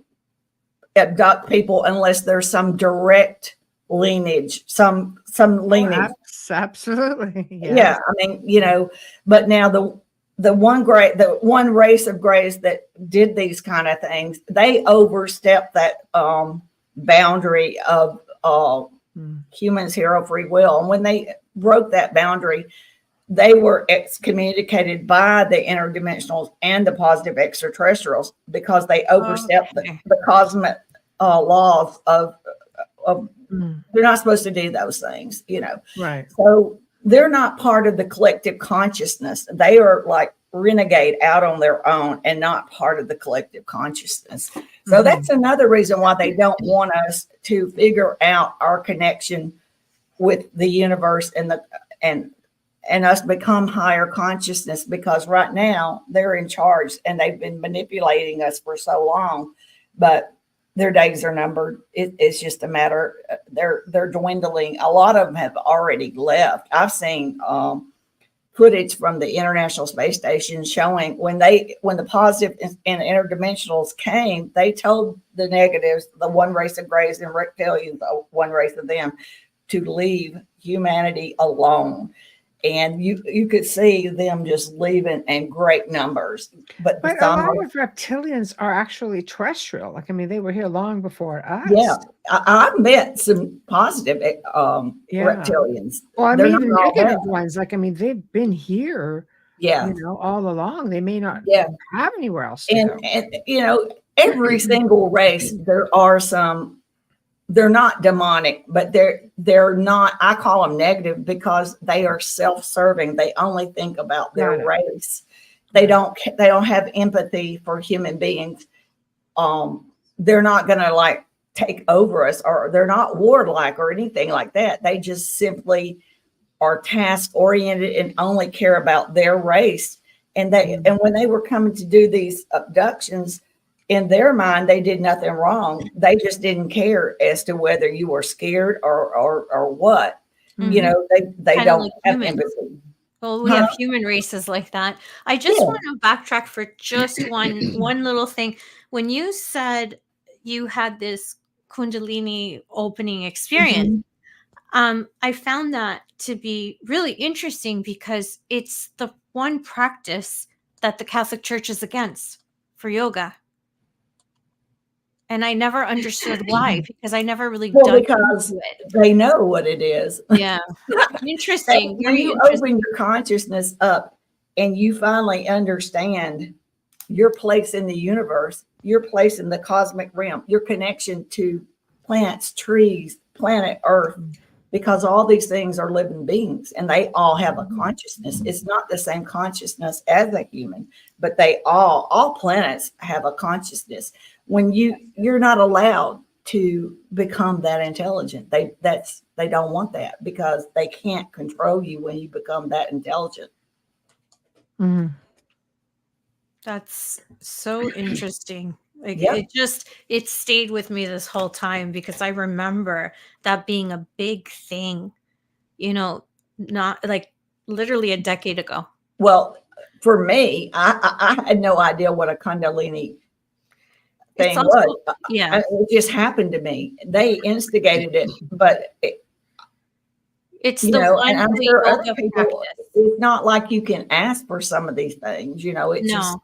abduct people unless there's some direct lineage, some lineage. Absolutely. Yeah. I mean, you know, but now the one race of grays that did these kind of things, they overstepped that boundary of humans' hero free will. And when they broke that boundary, they were excommunicated by the interdimensionals and the positive extraterrestrials because they overstepped the cosmic laws of they're not supposed to do those things, you know. Right. So they're not part of the collective consciousness. They are like renegade out on their own and not part of the collective consciousness. So that's another reason why they don't want us to figure out our connection with the universe and us become higher consciousness, because right now they're in charge and they've been manipulating us for so long, but their days are numbered. It's just a matter, they're dwindling. A lot of them have already left. I've seen footage from the International Space Station showing when the positive and interdimensionals came, they told the negatives, the one race of grays and reptilians, one race of them, to leave humanity alone. And you could see them just leaving in great numbers. But a lot of reptilians are actually terrestrial. Like, I mean, they were here long before us. Yeah, I've met some positive reptilians. Well, I mean, the negative ones. Like, I mean, they've been here. Yeah, you know, all along. They may not have anywhere else to go. And you know, every single race, there are some. They're not demonic, but they're not, I call them negative because they are self-serving. They only think about their race. They don't have empathy for human beings. They're not going to like take over us, or they're not warlike or anything like that. They just simply are task oriented and only care about their race. And when they were coming to do these abductions, in their mind, they did nothing wrong. They just didn't care as to whether you were scared or what. You know, they kind don't have empathy. Well, we have human races like that. I just want to backtrack for just one little thing. When you said you had this Kundalini opening experience, I found that to be really interesting because it's the one practice that the Catholic Church is against for yoga. And I never understood why, because I never really dug into it. They know what it is. Yeah. Interesting. When you open your consciousness up and you finally understand your place in the universe, your place in the cosmic realm, your connection to plants, trees, planet Earth, because all these things are living beings and they all have a consciousness. It's not the same consciousness as a human, but they all planets have a consciousness. When you're not allowed to become that intelligent. They don't want that because they can't control you when you become that intelligent. Mhm. That's so interesting. Like Yep. it stayed with me this whole time because I remember that being a big thing, not like literally a decade ago. Well, for me, I had no idea what a Kundalini It's thing also, was. yeah, It just happened to me. They instigated it, but it's you the know, and one I'm holy sure other yoga people. practice. It's not like you can ask for some of these things. You know, it's just No.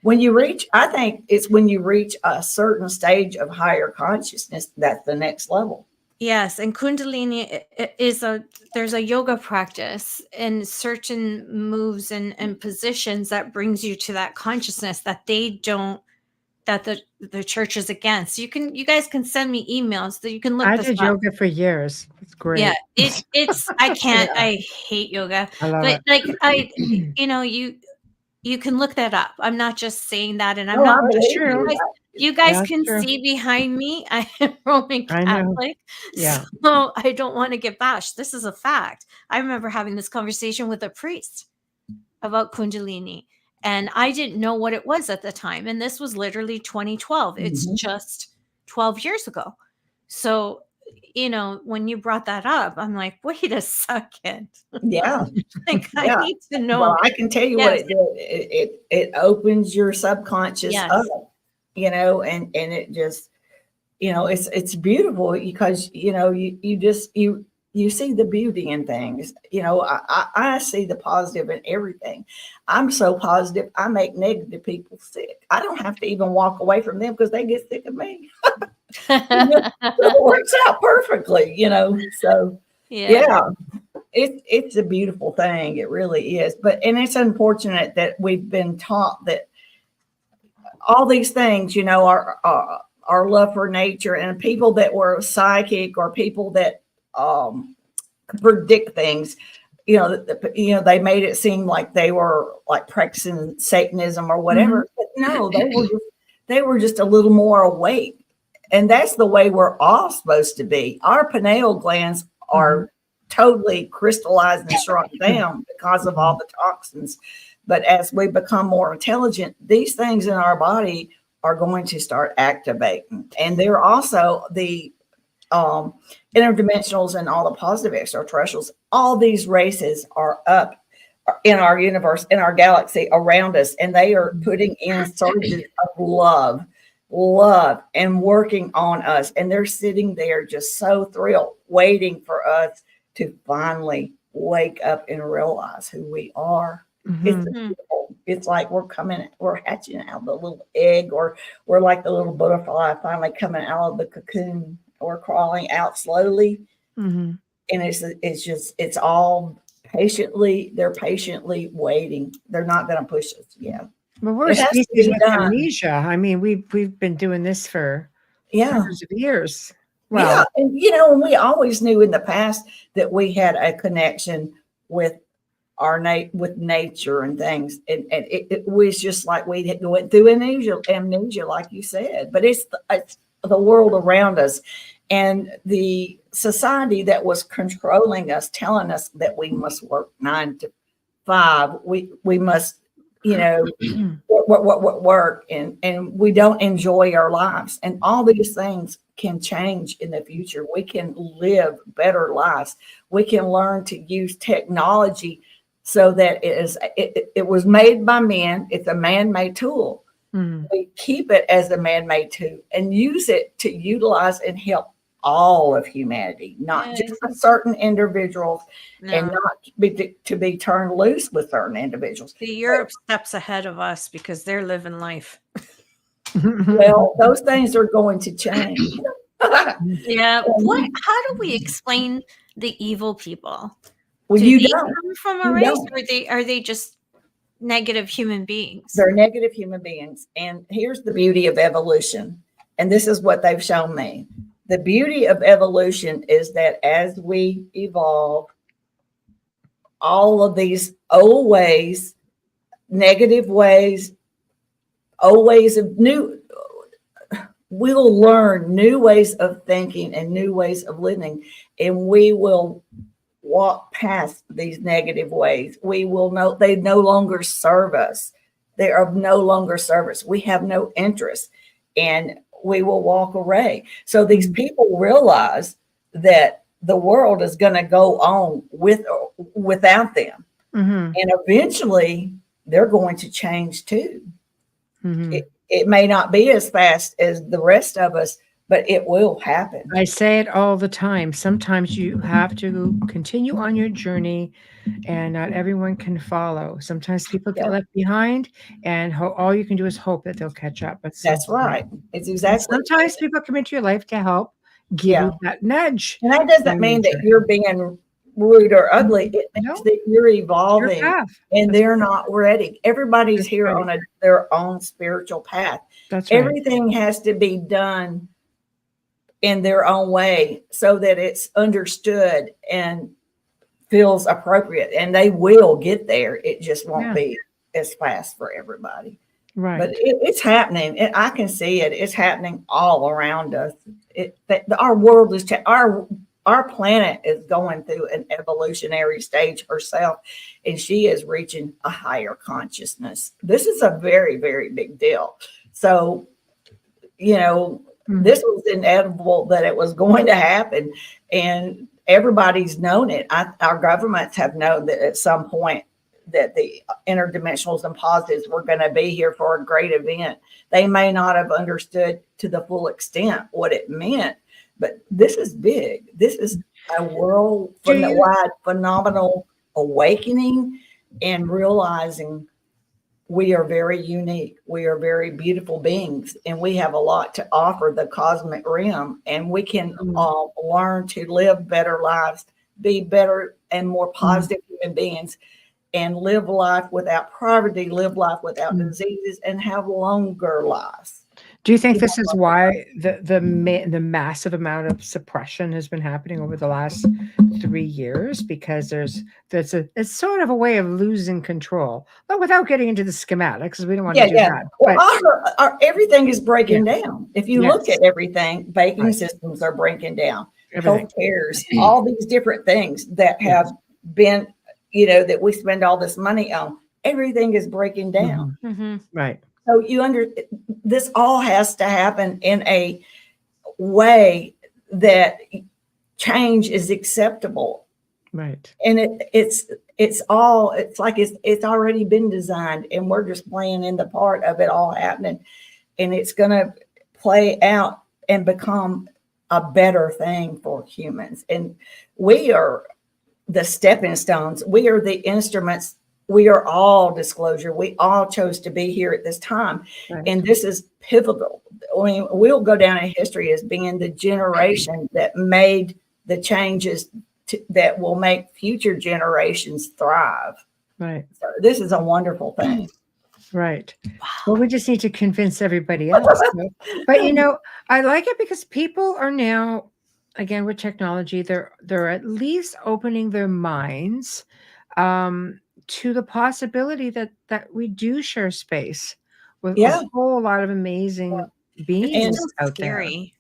when you reach. I think it's when you reach a certain stage of higher consciousness that's the next level. Yes, and Kundalini there's a yoga practice and certain moves and positions that brings you to that consciousness that the church is against. You guys can send me emails that you can look I this did up. yoga for years. It's great. Yeah, it's I can't Yeah. I hate yoga. I love But it. you can look that up. I'm not just saying that, and I'm No, not I That's believe true. you. you guys Yeah, can true. see behind me, I am Roman I know. Catholic. Yeah. So I don't want to get bashed. This is a fact. I remember having this conversation with a priest about Kundalini, and I didn't know what it was at the time. And this was literally 2012. It's Mhm. just 12 years ago. So, when you brought that up, I'm like, wait a second. Yeah. Like, I Yeah. need to know. Well, I can tell you what Yes. it did. It opens your subconscious Yes. up, and it just, it's beautiful because, you see the beauty in things. I see the positive in everything. I'm so positive, I make negative people sick. I don't have to even walk away from them because they get sick of me. It works out perfectly, so yeah. It's a beautiful thing. It really is. And it's unfortunate that we've been taught that all these things, our love for nature and people that were psychic or people that predict things, they made it seem like they were like practicing Satanism or whatever. But no, they were just a little more awake. And that's the way we're all supposed to be. Our pineal glands are totally crystallized and shrunk down because of all the toxins. But as we become more intelligent, these things in our body are going to start activating. And they're also the interdimensionals and all the positive extraterrestrials. All these races are up in our universe, in our galaxy around us, and they are putting in surges of love and working on us. And they're sitting there just so thrilled, waiting for us to finally wake up and realize who we are. It's beautiful. It's like we're hatching out of the little egg, or we're like the little butterfly finally coming out of the cocoon. We're crawling out slowly. And it's all they're patiently waiting. They're not going to push us. Yeah. Well, we're a It has to species be with done. amnesia. I mean, we've been doing this for Yeah. hundreds of years. Yeah. Well, And, we always knew in the past that we had a connection with with nature and things. And it was just like we went through amnesia, like you said. But it's the world around us and the society that was controlling us, telling us that we must work 9 to 5. We must, work and we don't enjoy our lives. And all these things can change in the future. We can live better lives. We can learn to use technology so that it was made by men. It's a man-made tool. We keep it as a man-made tool and use it to utilize and help all of humanity, not just certain individuals, and not to be turned loose with certain individuals. Europe steps ahead of us because they're living life. Well, those things are going to change. Yeah. How do we explain the evil people? Well, Do you they don't. come from a You race, don't. or are they just negative human beings? They're negative human beings. And here's the beauty of evolution. And this is what they've shown me. the beauty of evolution is that as we evolve, all of these old ways, negative ways, old ways of new, we'll learn new ways of thinking and new ways of living, and we will walk past these negative ways. We will know they no longer serve us. They are no longer service. We have no interest, and we will walk away. So these people realize that the world is going to go on with or without them. And eventually they're going to change too. It may not be as fast as the rest of us, but it will happen. I say it all the time. Sometimes you have to continue on your journey, and not everyone can follow. Sometimes people get left behind, and all you can do is hope that they'll catch up. But That's right. It's exactly. Sometimes people come into your life to help give you that nudge. And that doesn't mean that you're being rude or ugly. It means that you're evolving and they're not ready. Everybody's here on their own spiritual path. Everything has to be done in their own way so that it's understood and feels appropriate, and they will get there. It just won't be as fast for everybody. Right. But it's happening. I can see it. It's happening all around us. Our world is, our planet is going through an evolutionary stage herself, and she is reaching a higher consciousness. This is a very, very big deal. So, this was inevitable that it was going to happen, and everybody's known it. Our governments have known that at some point that the interdimensionals and positives were going to be here for a great event. They may not have understood to the full extent what it meant, but this is big. This is a worldwide phenomenal awakening and realizing we are very unique. We are very beautiful beings, and we have a lot to offer the cosmic realm, and we can learn to live better lives, be better and more positive human beings, and live life without poverty, live life without diseases, and have longer lives. Do you think this is why the massive amount of suppression has been happening over the last 3 years? Because it's sort of a way of losing control, but without getting into the schematics, because we don't want to do that. Well, everything is breaking down. If you look at everything, banking systems are breaking down. Health cares, all these different things that have been, that we spend all this money on, everything is breaking down. Right. So this all has to happen in a way that change is acceptable. Right. And it's like it's already been designed, and we're just playing in the part of it all happening, and it's going to play out and become a better thing for humans. And we are the stepping stones. We are the instruments. We are all disclosure. We all chose to be here at this time. Right. And this is pivotal. I mean, we'll go down in history as being the generation that made the changes that will make future generations thrive. Right. So this is a wonderful thing. Right. Well, we just need to convince everybody else. But I like it because people are now, again, with technology, they're at least opening their minds to the possibility that we do share space with a whole lot of amazing beings out scary.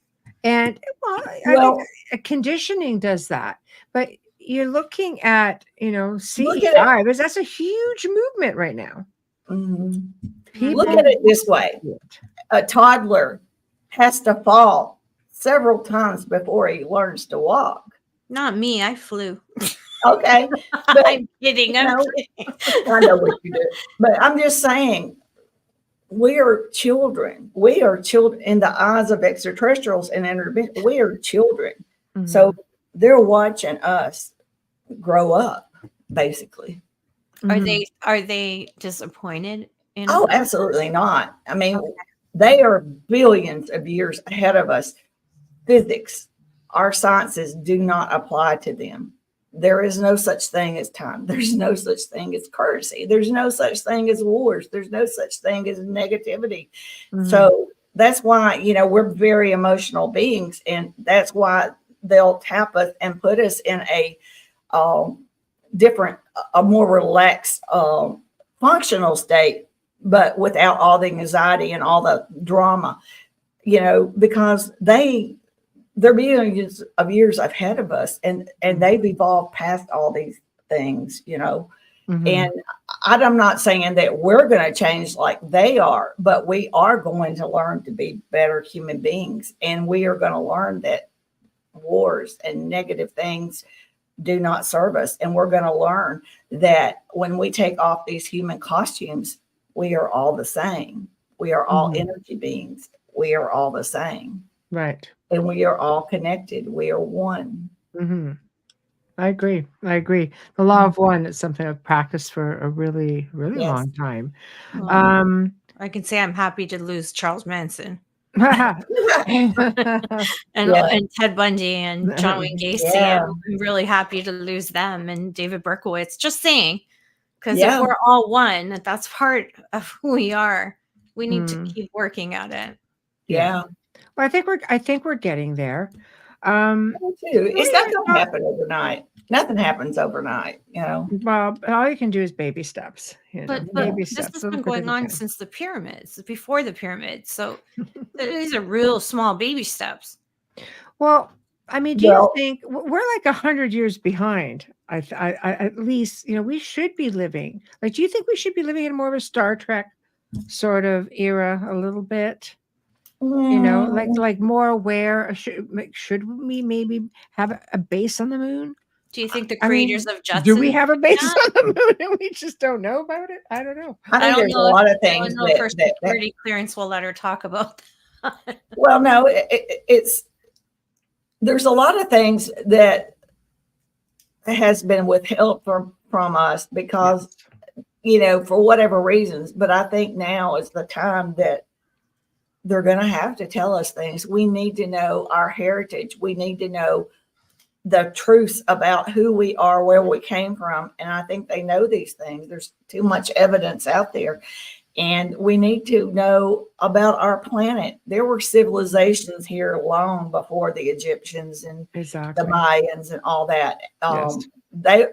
There. And I think conditioning does that. But you're looking at, C5, that's a huge movement right now. Look at it this way. A toddler has to fall several times before he learns to walk. Not me. I flew. Okay. But, I'm kidding. I know what you do. But I'm just saying, we are children. We are children in the eyes of extraterrestrials and intervention. We are children. So they're watching us grow up, basically. Are they disappointed? Absolutely not. I mean, they are billions of years ahead of us. Physics, our sciences do not apply to them. There is no such thing as time. There's no such thing as courtesy. There's no such thing as wars. There's no such thing as negativity. So that's why, you know, we're very emotional beings, and that's why they'll tap us and put us in a different, a more relaxed, functional state, but without all the anxiety and all the drama, you know, because they're millions of years ahead of us, and they've evolved past all these things, you know. And I'm not saying that we're going to change like they are, but we are going to learn to be better human beings. And we are going to learn that wars and negative things do not serve us. And we're going to learn that when we take off these human costumes, we are all the same. We are all energy beings. We are all the same. Right. And we are all connected. We are one. I agree. The law of one is something I've practiced for a really, really Yes. long time. I can say I'm happy to lose Charles Manson Yeah. and Ted Bundy and John Wayne Gacy. Yeah. I'm really happy to lose them and David Berkowitz. Just saying, because Yeah. if we're all one, that's part of who we are. We need to keep working at it. Yeah. Well, I think we're getting there. Me too. It's not going to happen overnight. Nothing happens overnight, you know. Well, all you can do is baby steps. You know, But baby this steps. has little been bit at going a on time. since the pyramids, before the pyramids. So these are real small baby steps. Well, I mean, do you think we're like 100 years behind? I at least, you know, we should be living. Like, do you think we should be living in more of a Star Trek sort of era a little bit? You know, like more aware. Should we maybe have a base on the moon? Do you think the creators of Jetsons do we have a base on the moon and we just don't know about it? I don't know. I think there's a lot of things that security clearance will let her talk about that. Well, no, there's a lot of things that has been withheld from us because, you know, for whatever reasons. But I think now is the time that they're going to have to tell us things. We need to know our heritage. We need to know the truths about who we are, where we came from. And I think they know these things. There's too much evidence out there. And we need to know about our planet. There were civilizations here long before the Egyptians and the Mayans and all that.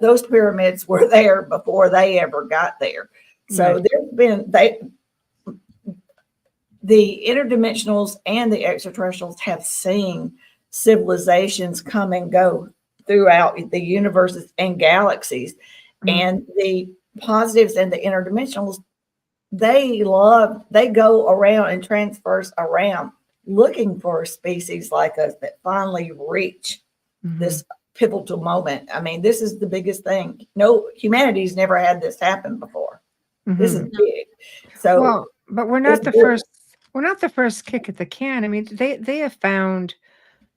Those pyramids were there before they ever got there. So there's been the interdimensionals and the extraterrestrials have seen civilizations come and go throughout the universes and galaxies. And the positives and the interdimensionals, they go around and transverse around looking for species like us that finally reach this pivotal moment. I mean, this is the biggest thing. No, humanity's never had this happen before. This is big. So, well, but we're not the first. We're not the first kick at the can. I mean, they have found,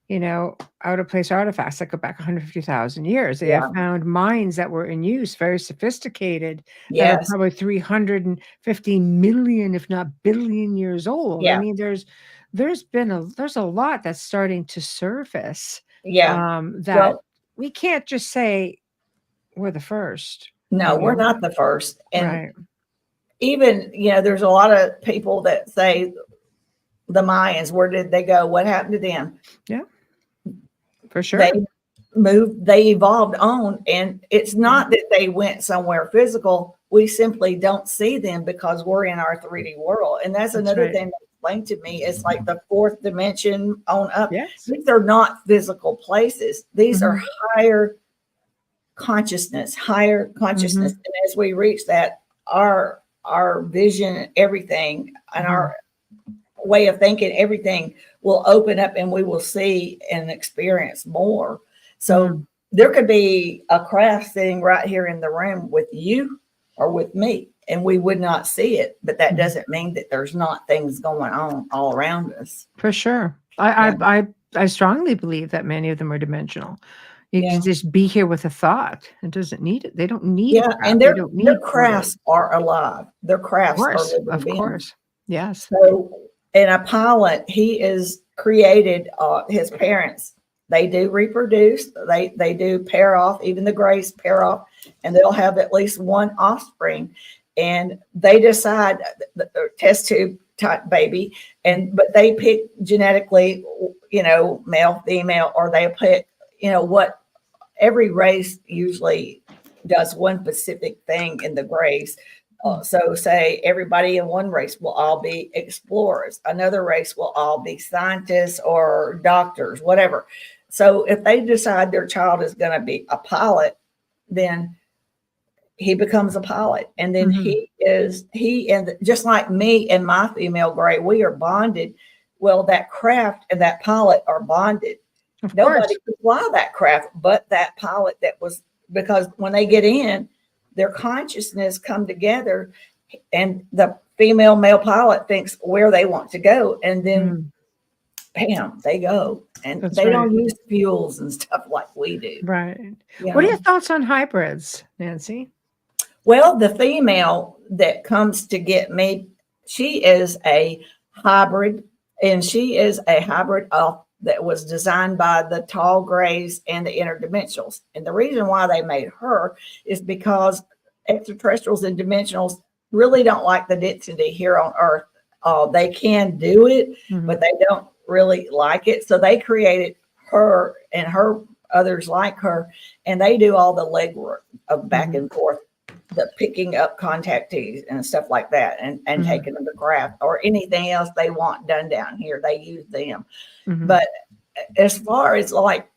you know, out of place artifacts that go back 150,000 years. They have found mines that were in use, very sophisticated, that are probably 350 million, if not billion years old. I mean, there's a lot that's starting to surface. That we can't just say we're the first. No, we're not the first. And even, you know, there's a lot of people that say the Mayans, where did they go? What happened to them? Yeah, for sure. They evolved on, and it's not that they went somewhere physical. We simply don't see them because we're in our 3D world. And that's another thing that explained to me. It's like the fourth dimension on up. These are not physical places. These are higher consciousness. And as we reach that, our vision, everything, and our way of thinking, everything will open up, and we will see and experience more. So there could be a craft sitting right here in the room with you or with me, and we would not see it. But that doesn't mean that there's not things going on all around us. For sure. I strongly believe that many of them are dimensional. You can just be here with a thought. It doesn't need it. They don't need it. And their crafts are alive. Their crafts are living beings. Of course. Yes. So in a pilot, he is created, his parents, they do reproduce. They do pair off, even the grays pair off, and they'll have at least one offspring. And they decide, the test tube type baby, but they pick genetically, male, female, or they pick, what every race usually does one specific thing in the race. So say everybody in one race will all be explorers. Another race will all be scientists or doctors, whatever. So if they decide their child is going to be a pilot, then he becomes a pilot. And then he and just like me and my female gray, we are bonded. Well, that craft and that pilot are bonded. Nobody could fly that craft but that pilot because when they get in, their consciousness come together and the female male pilot thinks where they want to go. And then bam, they go. And they don't use fuels and stuff like we do. Right. What are your thoughts on hybrids, Nancy? Well, the female that comes to get me, she is a hybrid, and she is a hybrid that was designed by the tall grays and the interdimensionals. And the reason why they made her is because extraterrestrials and dimensionals really don't like the density here on Earth. They can do it, but they don't really like it. So they created her and her others like her, and they do all the legwork of back and forth, the picking up contactees and stuff like that, and taking them to craft or anything else they want done down here. They use them. But as far as like,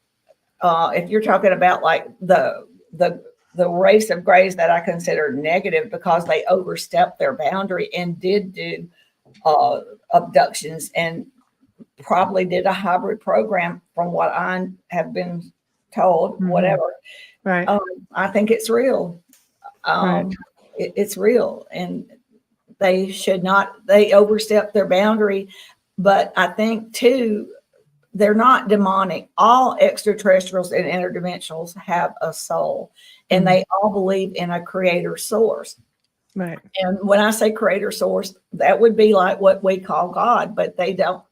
if you're talking about like the race of grays that I consider negative because they overstepped their boundary and did do abductions and probably did a hybrid program from what I have been told, whatever. Right. I think it's real. It's real, and they should not, they overstep their boundary. But I think too, they're not demonic. All extraterrestrials and interdimensionals have a soul, and they all believe in a creator source. Right. And when I say creator source, that would be like what we call God, but they don't,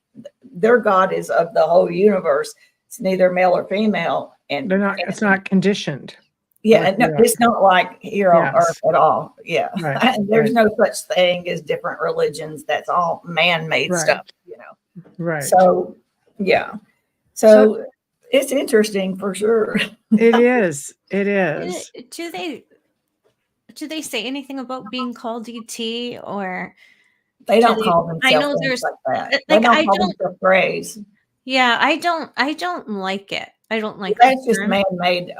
their God is of the whole universe. It's neither male or female. And it's not conditioned. Yeah, no, it's not like here on Earth at all. Yeah. Right. There's no such thing as different religions. That's all man-made stuff, Right. So, yeah. So it's interesting for sure. It is. It is. Do they say anything about being called ET, or they don't call themselves? I know there's like that. Like, they don't call themselves phrase. Yeah, I don't like it. I don't like that's just man-made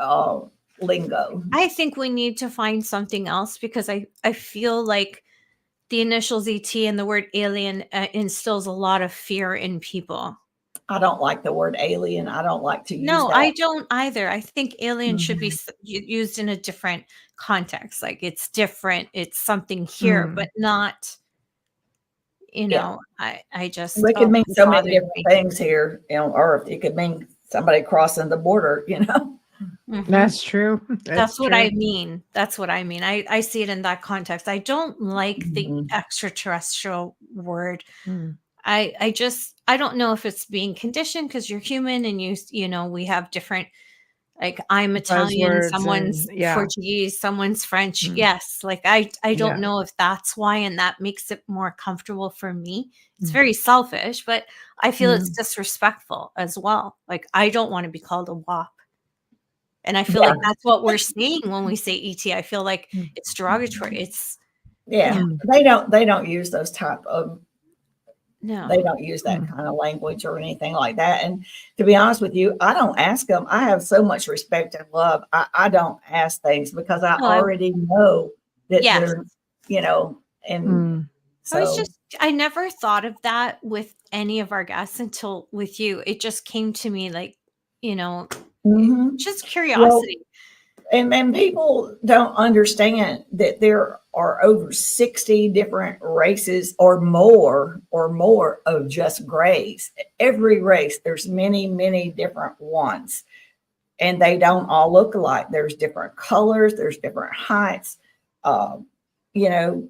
lingo. I think we need to find something else, because I feel like the initials ET and the word alien instills a lot of fear in people. I don't like the word alien. I don't like to use No, that. I don't either. I think alien should be used in a different context. Like, it's different. It's something here, but not, I just. It could mean so many different things here on Earth. It could mean somebody crossing the border, That's true. That's what I mean. That's what I mean. I see it in that context. I don't like the extraterrestrial word. I don't know if it's being conditioned because you're human and we have different, like, I'm Italian, someone's Portuguese, someone's French. Yes. Like, I don't know if that's why, and that makes it more comfortable for me. It's very selfish, but I feel it's disrespectful as well. Like, I don't want to be called a WAP. And I feel like that's what we're seeing when we say ET. I feel like it's derogatory. It's they don't use those type of they don't use that Mm-hmm. kind of language or anything like that. And to be honest with you, I don't ask them. I have so much respect and love. I don't ask things because I already know that they're, and so I never thought of that with any of our guests until with you. It just came to me like, just curiosity. Well, and people don't understand that there are over 60 different races or more of just grays. Every race, there's many, many different ones, and they don't all look alike. There's different colors, there's different heights, and even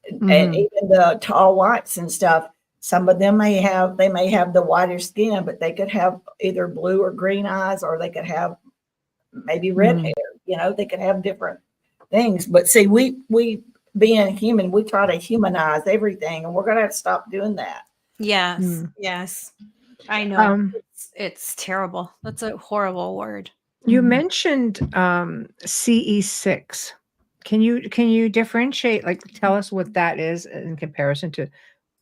the tall whites and stuff. Some of them may have the whiter skin, but they could have either blue or green eyes, or they could have maybe red hair. They could have different things. But see, we being human, we try to humanize everything, and we're going to have to stop doing that. Yes. Yes. I know. Um, It's terrible. That's a horrible word. You mentioned CE6. Can you differentiate, like tell us what that is in comparison to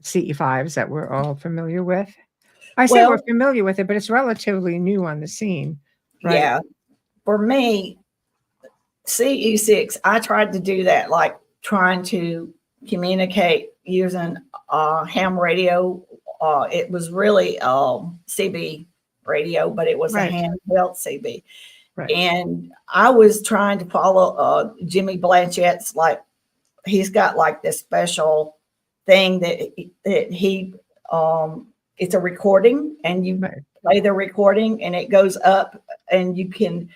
CE5s that we're all familiar with? I say we're Well, familiar with it, but it's relatively new on the scene, right? yeah, for me, CE6, I tried to do that, like trying to communicate using ham radio. It was really CB radio, but it was Right. a handheld CB. Right. And I was trying to follow Jimmy Blanchett's, like, he's got like this special thing that he, it's a recording, and you Right. play the recording and it goes up, and you can,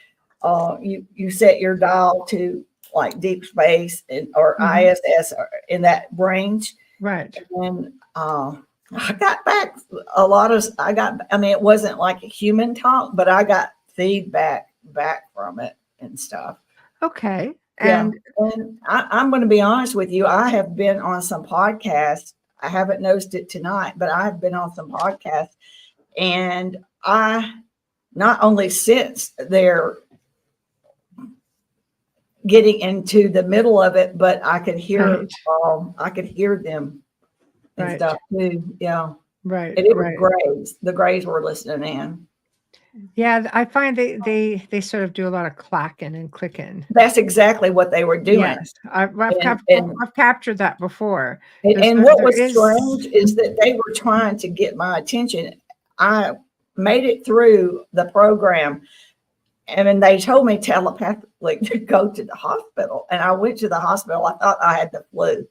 you set your dial to like deep space or ISS or in that range. Right. And I got back a lot of, I mean, it wasn't like a human talk, but I got feedback back from it and stuff. Okay. Yeah. And And I'm going to be honest with you. I have been on some podcasts. I haven't noticed it tonight, but I've been on some podcasts, and I not only since they're getting into the middle of it, but I could hear, I could hear them and Right. stuff too. Yeah. right. And it was Right. Grays. The Grays were listening in. Yeah, I find they sort of do a lot of clacking and clicking. That's exactly what they were doing. Yes, I've And captured that before. And what There was is- strange is that they were trying to get my attention. I made it through the program, and then they told me telepathically to go to the hospital. And I went to the hospital. I thought I had the flu.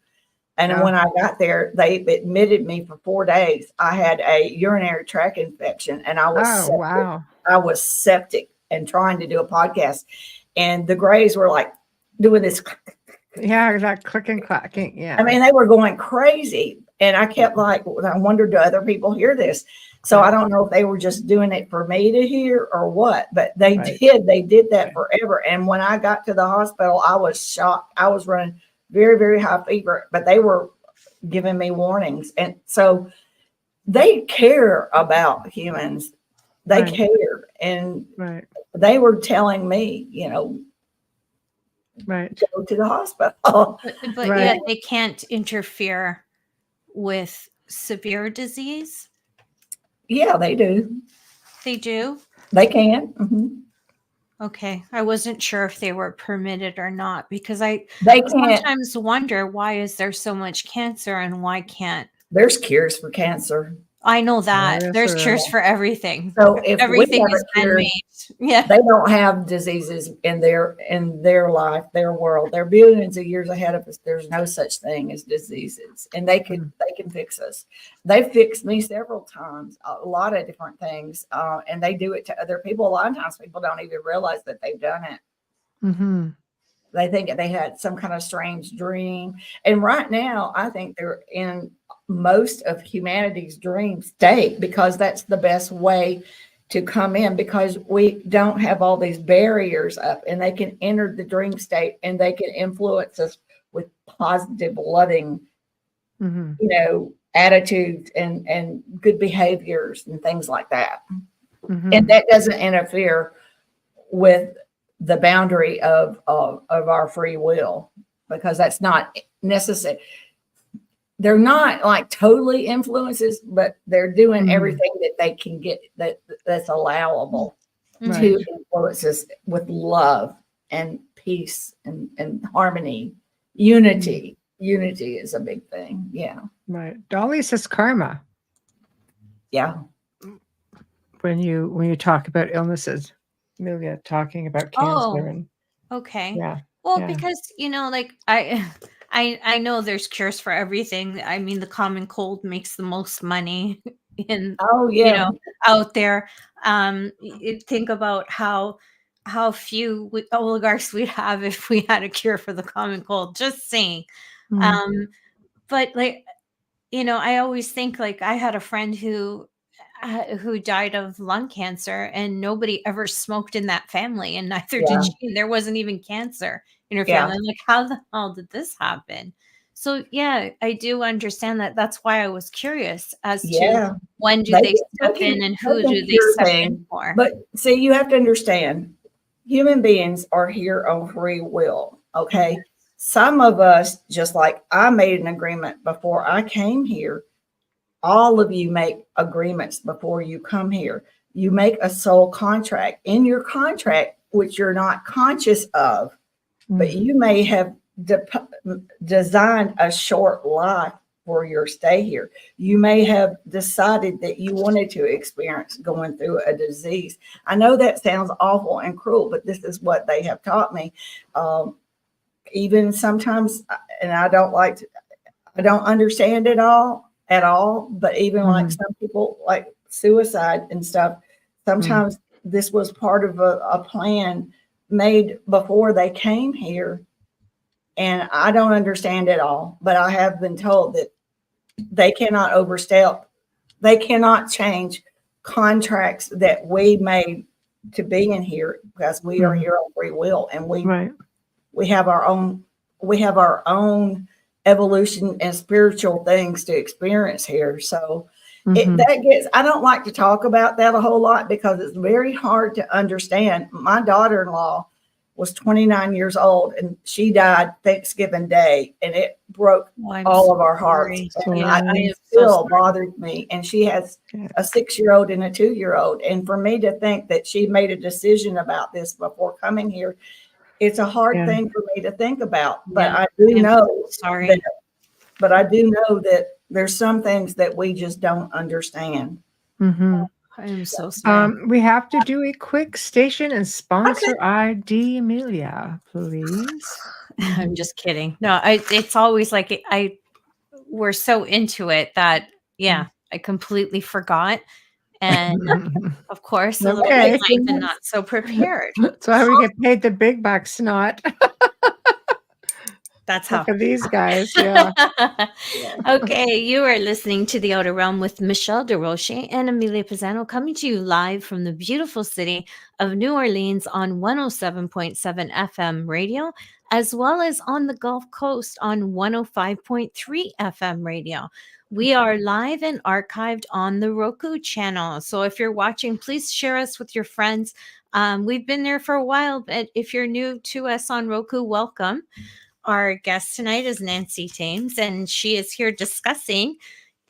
And Yeah. when I got there, they admitted me for 4 days. I had a urinary tract infection, and I was septic. wow. I was septic and trying to do a podcast. And the Grays were like doing this. Yeah, that clicking clacking. Yeah. I mean, they were going crazy. And I kept like, I wondered, do other people hear this? So I don't know if they were just doing it for me to hear or what, but they Right. did. They did that forever. And when I got to the hospital, I was shocked. I was running very, very high fever, but they were giving me warnings. And so they care about humans. They Right. care. And Right. they were telling me, Right. go to the hospital. But Right. yet they can't interfere with severe disease. Yeah, they do. They do. They can. Mhm. Okay, I wasn't sure if they were permitted or not, because I They can't. sometimes wonder, why is there so much cancer and why can't There's cures for cancer. I know that yes, there's there cures is. for everything. So if Everything we have is a cure, man-made. Yeah. they don't have diseases in their life, their world. They're billions of years ahead of us. There's no such thing as diseases, and they can fix us. They fixed me several times, a lot of different things, and they do it to other people. A lot of times, people don't even realize that they've done it. Mm-hmm. They think they had some kind of strange dream, and right now, I think they're in most of humanity's dream state, because that's the best way to come in, because we don't have all these barriers up, and they can enter the dream state, and they can influence us with positive, loving, attitudes and good behaviors and things like that. And that doesn't interfere with the boundary of our free will, because that's not necessary. They're not like totally influences, but they're doing everything that they can get that's allowable to influence us with love and peace and harmony. Unity is a big thing. Yeah. Right. Dolly says karma Yeah. when you talk about illnesses. Amelia talking about cancer and Okay. yeah. Well, yeah. because like I know there's cures for everything. I mean, the common cold makes the most money in out there. Think about how few oligarchs we'd have if we had a cure for the common cold. Just saying. But like, I always think, like, I had a friend who who died of lung cancer, and nobody ever smoked in that family, and neither Yeah. did she. And there wasn't even cancer in her Yeah. family. I'm like, how the hell did this happen? So yeah, I do understand that. That's why I was curious as to Yeah. when do They they can- step they can- in and they who can do they cure step things. in for. But see, you have to understand, human beings are here on free will. Okay. Some of us, just like I made an agreement before I came here, all of you make agreements before you come here. You make a soul contract. In your contract, which you're not conscious of, but you may have designed a short life for your stay here. You may have decided that you wanted to experience going through a disease. I know that sounds awful and cruel, but this is what they have taught me. Even sometimes, and I don't understand it all at all, but even like some people, like suicide and stuff, sometimes this was part of a plan made before they came here. And I don't understand it all, but I have been told that they cannot overstep, they cannot change contracts that we made to be in here, because we are here on free will, and we have our own evolution and spiritual things to experience here. So I don't like to talk about that a whole lot because it's very hard to understand. My daughter-in-law was 29 years old, and she died Thanksgiving Day, and it broke all of our hearts. It still bothered me. And she has a 6-year-old and a 2-year-old. And for me to think that she made a decision about this before coming here, it's a hard thing for me to think about. But I do know that there's some things that we just don't understand. I'm so sorry. We have to do a quick station and sponsor ID, Amelia, please. I'm just kidding. No, it's always like we're so into it that I completely forgot. And of course, a little bit naive and not so prepared. That's why we get paid the big bucks, not. That's how. Look at these guys. Yeah. Okay, you are listening to The Outer Realm with Michelle Desrochers and Amelia Pisano, coming to you live from the beautiful city of New Orleans on 107.7 FM radio, as well as on the Gulf Coast on 105.3 FM radio. We are live and archived on the Roku channel. So if you're watching, please share us with your friends. We've been there for a while, but if you're new to us on Roku, welcome. Our guest tonight is Nancy Thames, and she is here discussing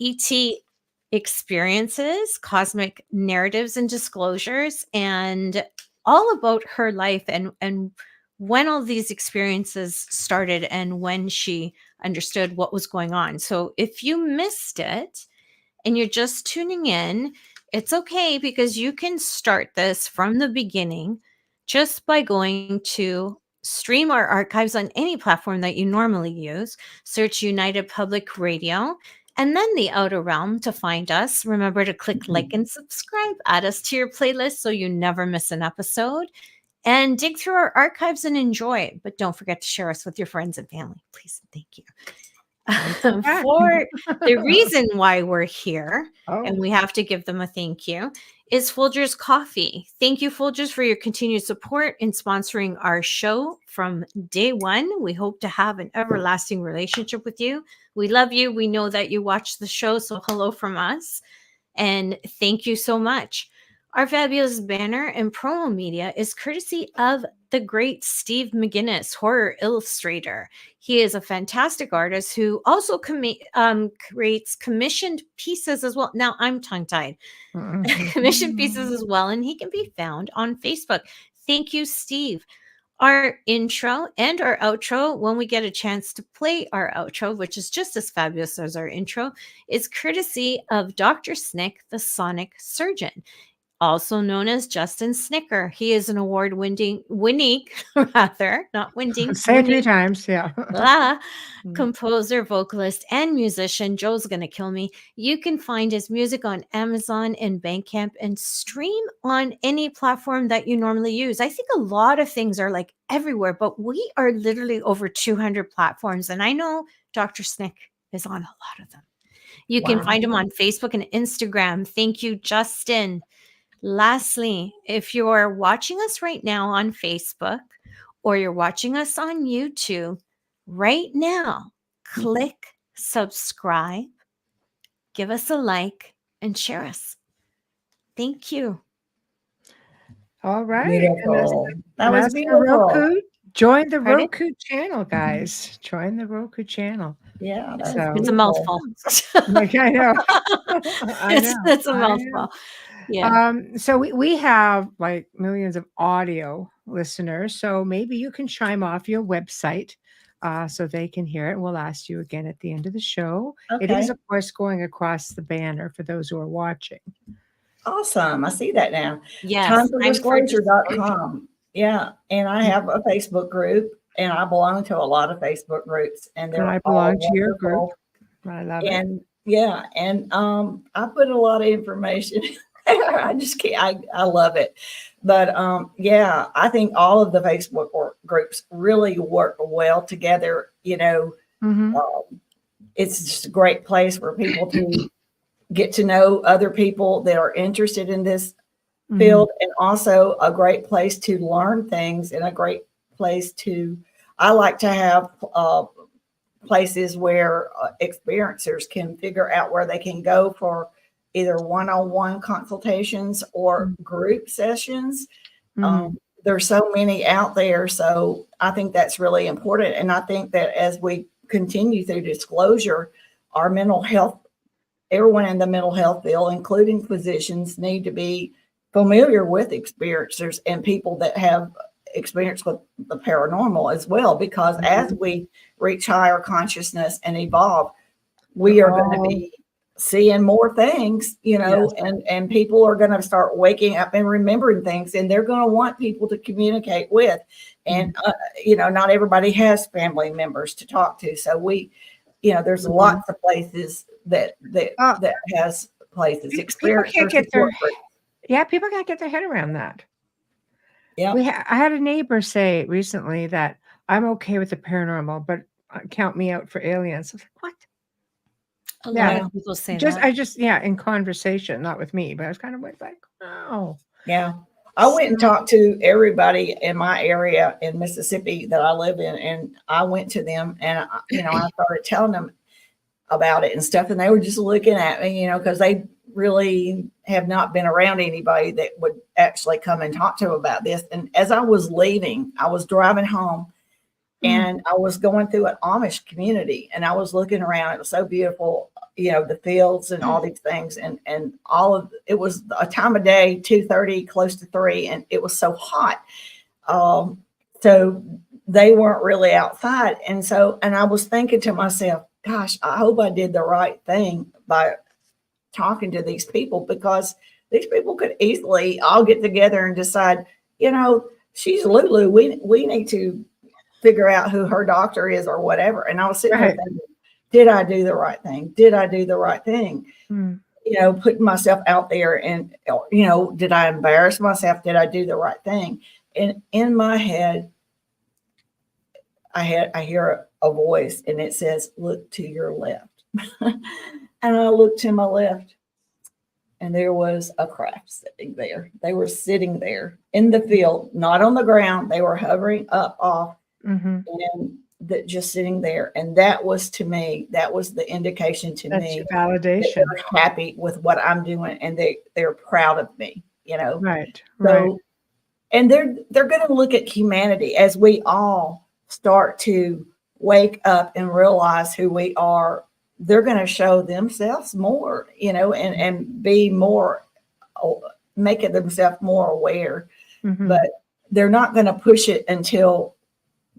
ET experiences, cosmic narratives and disclosures, and all about her life and when all these experiences started and when she understood what was going on. So if you missed it and you're just tuning in, it's okay, because you can start this from the beginning just by going to stream our archives on any platform that you normally use. Search United Public Radio and then The Outer Realm to find us. Remember to click like and subscribe, add us to your playlist so you never miss an episode, and dig through our archives and enjoy it. But don't forget to share us with your friends and family, please. Thank you. For the reason why we're here, and we have to give them a thank you, is Folgers Coffee. Thank you, Folgers, for your continued support in sponsoring our show from day one. We hope to have an everlasting relationship with you. We love you. We know that you watch the show, so hello from us. And thank you so much. Our fabulous banner and promo media is courtesy of the great Steve McGinnis, horror illustrator. He is a fantastic artist who also creates commissioned pieces as well. Now I'm tongue-tied. Commissioned pieces as well, and he can be found on Facebook. Thank you, Steve. Our intro and our outro, when we get a chance to play our outro, which is just as fabulous as our intro, is courtesy of Dr. Snick, the Sonic Surgeon, also known as Justin Snicker. He is an award-winning, Say it 3 times, composer, vocalist, and musician. Joe's gonna kill me. You can find his music on Amazon and Bandcamp and stream on any platform that you normally use. I think a lot of things are like everywhere, but we are literally over 200 platforms, and I know Dr. Snick is on a lot of them. You can find him on Facebook and Instagram. Thank you, Justin. Lastly, if you're watching us right now on Facebook or you're watching us on YouTube right now, click subscribe, give us a like, and share us. Thank you. All right. Beautiful. That was as for beautiful. Roku, join the Pardon? Roku channel, guys. Join the Roku channel. Yeah, that's So- It's a beautiful. mouthful. Like, I know. I know. It's a I know. mouthful. Yeah. So we have like millions of audio listeners. So maybe you can chime off your website so they can hear it. We'll ask you again at the end of the show. It is, Okay. of course, going across the banner for those who are watching. Awesome. I see that now. Yes. TimeForDisclosure.com. Yeah. And I have a Facebook group, and I belong to a lot of Facebook groups, and they're I all belong to your wonderful. group. I love it. And yeah, and I put a lot of information there. I just can't. I love it. But yeah, I think all of the Facebook groups really work well together. You know, Mhm. it's just a great place for people to get to know other people that are interested in this Mhm. field, and also a great place to learn things, and a great place to. I like to have places where experiencers can figure out where they can go for either one-on-one consultations or group sessions. Mhm. There's so many out there, so I think that's really important. And I think that as we continue through disclosure, our mental health, everyone in the mental health field, including physicians, need to be familiar with experiencers and people that have experience with the paranormal as well, because as we reach higher consciousness and evolve, we are going to be seeing more things, you know, and people are going to start waking up and remembering things, and they're going to want people to communicate with. And, you know, not everybody has family members to talk to. So we, you know, there's lots of places that has places. People can't get people can't get their head around that. Yeah. I had a neighbor say recently that I'm okay with the paranormal, but count me out for aliens. I was like, what? A lot of people say that. In conversation, not with me, but I was kind of like, oh. Yeah. I went and talked to everybody in my area in Mississippi that I live in, and I went to them, and, you know, I started telling them about it and stuff, and they were just looking at me, you know, because they really have not been around anybody that would actually come and talk to them about this. And as I was leaving, I was driving home, and I was going through an Amish community, and I was looking around. It was so beautiful, you know, the fields and all these things, and all of it was a time of day, 2:30, close to 3, and it was so hot. So they weren't really outside, and I was thinking to myself, gosh, I hope I did the right thing by talking to these people, because these people could easily all get together and decide, you know, she's Lulu. We need to figure out who her doctor is or whatever. And I was sitting there thinking, did I do the right thing? Did I do the right thing? You know, putting myself out there, and, you know, did I embarrass myself? Did I do the right thing? And in my head, I hear a voice, and it says, look to your left. And I looked to my left, and there was a craft sitting there. They were sitting there in the field, not on the ground. They were hovering up off, and that just sitting there. And that was, to me, that was the indication to me validation. That they're happy with what I'm doing, and they're proud of me, you know. Right. And they're going to look at humanity as we all start to wake up and realize who we are. They're going to show themselves more, you know, and be more, making themselves more aware. But they're not going to push it until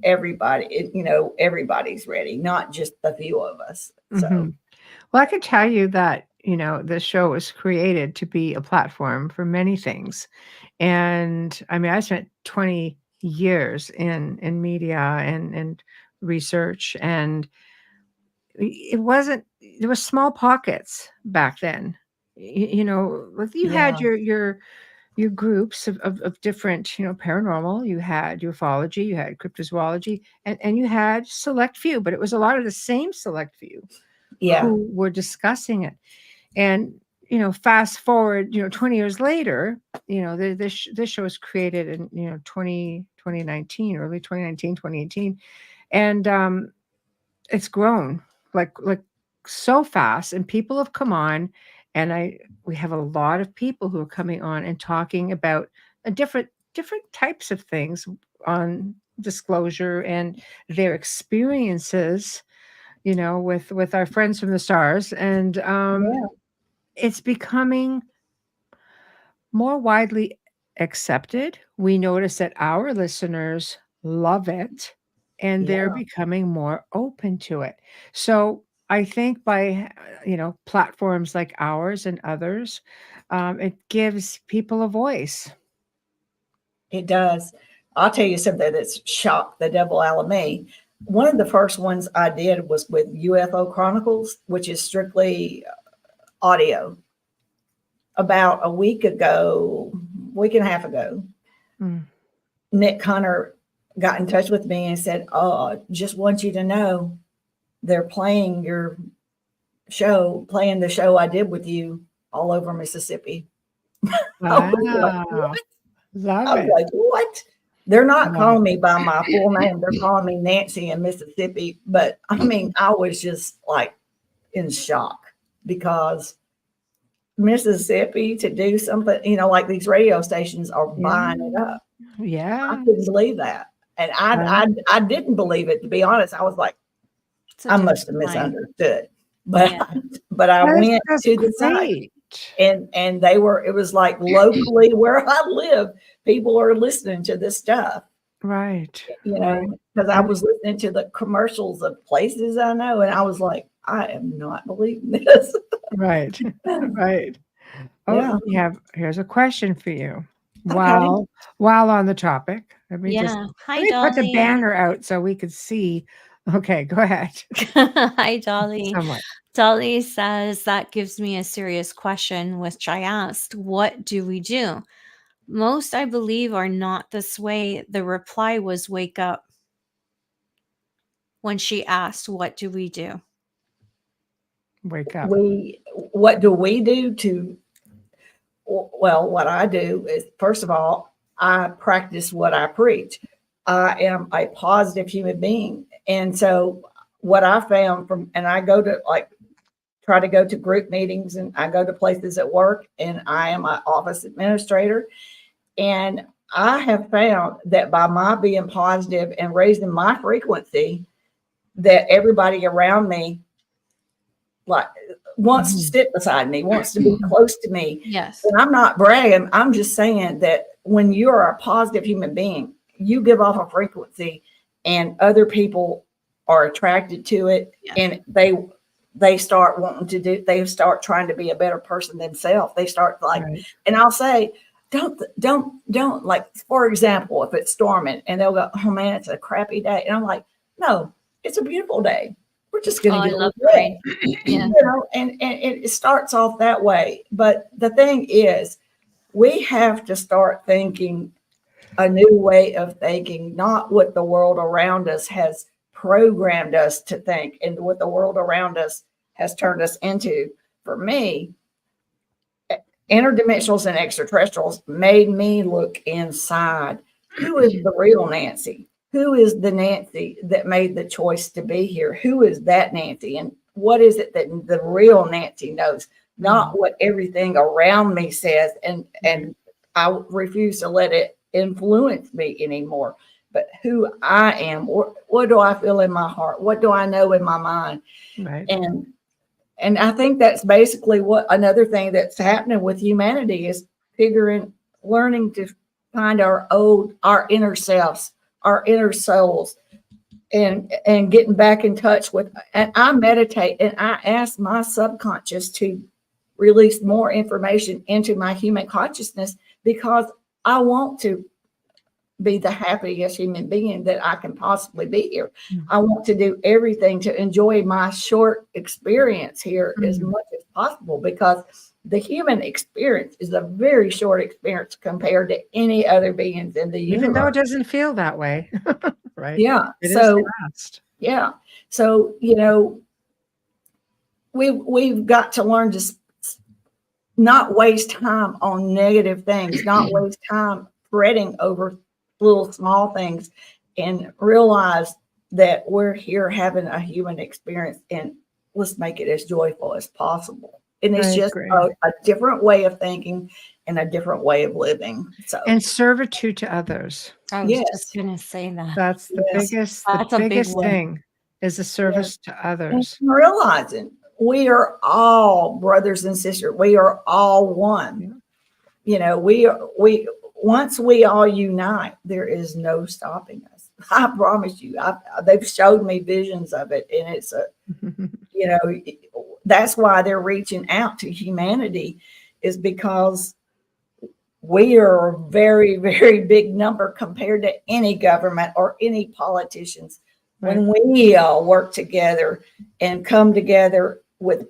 everybody, you know, everybody's ready, not just a few of us. So, well, I can tell you that, you know, the show was created to be a platform for many things. And I mean, I spent 20 years in media and research, and there was small pockets back then. You know, you had your groups of different, you know, paranormal, you had ufology, you had cryptozoology, and you had select few, but it was a lot of the same select few. who were discussing it. And, fast forward, 20 years later, this show was created in, 2019, early 2019, 2018. And it's grown like so fast, and people have come on, and we have a lot of people who are coming on and talking about different types of things on disclosure and their experiences, with our friends from the stars. And it's becoming more widely accepted. We notice that our listeners love it, and they're becoming more open to it. So I think by, platforms like ours and others, it gives people a voice. It does. I'll tell you something that's shocked the devil out of me. One of the first ones I did was with UFO Chronicles, which is strictly audio. About a week and a half ago, Nick Hunter got in touch with me and said, "Oh, just want you to know they're playing your show, playing the show I did with you all over Mississippi." Wow. I was like, what? They're not calling me by my full name. They're calling me Nancy in Mississippi. But I mean, I was just like in shock, because Mississippi to do something, like these radio stations are buying it up. Yeah. I couldn't believe that. And I didn't believe it, to be honest. I was like, I must have misunderstood. But I went to the site, and it was like locally where I live, people are listening to this stuff. Right. Because I was listening to the commercials of places I know, and I was like, I am not believing this. Right. Right. Oh, here's a question for you. While on the topic, let me put the banner out so we could see. Okay, go ahead. Hi, Dolly. Dolly says, that gives me a serious question, which I asked, what do we do? Most, I believe, are not this way. The reply was, wake up. When she asked, what do we do? Wake up. What do we do well, what I do is, first of all, I practice what I preach. I am a positive human being. And so what I found and I go to try to go to group meetings, and I go to places at work, and I am an office administrator. And I have found that by my being positive and raising my frequency, that everybody around me wants to sit beside me, wants to be close to me. Yes. And I'm not bragging. I'm just saying that when you're a positive human being, you give off a frequency, and other people are attracted to it, and they start they start trying to be a better person themselves. They start and I'll say, don't like, for example, if it's storming, and they'll go, oh man, it's a crappy day. And I'm like, no, it's a beautiful day. We're just going to get a rain. And it starts off that way. But the thing is, we have to start thinking a new way of thinking, not what the world around us has programmed us to think and what the world around us has turned us into. For me, interdimensionals and extraterrestrials made me look inside. Who is the real Nancy? Who is the Nancy that made the choice to be here? Who is that Nancy? And what is it that the real Nancy knows? Not what everything around me says. And I refuse to let it influence me anymore. But who I am, what do I feel in my heart? What do I know in my mind? Right. And I think that's basically what another thing that's happening with humanity is learning to find our inner selves, our inner souls, and getting back in touch with. And I meditate, and I ask my subconscious to release more information into my human consciousness, because I want to be the happiest human being that I can possibly be here. I want to do everything to enjoy my short experience here as much as possible, because the human experience is a very short experience compared to any other beings in the universe. Even though it doesn't feel that way. Right. Yeah. It is fast. Yeah. So, we've got to learn to not waste time on negative things, not waste time fretting over little small things, and realize that we're here having a human experience, and let's make it as joyful as possible. And it's just a different way of thinking and a different way of living. So, and servitude to others. I was just going to say that. That's the biggest thing, is a service to others. And realizing we are all brothers and sisters. We are all one. You know, we once we all unite, there is no stopping us. I promise you. They've showed me visions of it, and it's you know, that's why they're reaching out to humanity, is because we are a very, very big number compared to any government or any politicians. Right. When we all work together and come together with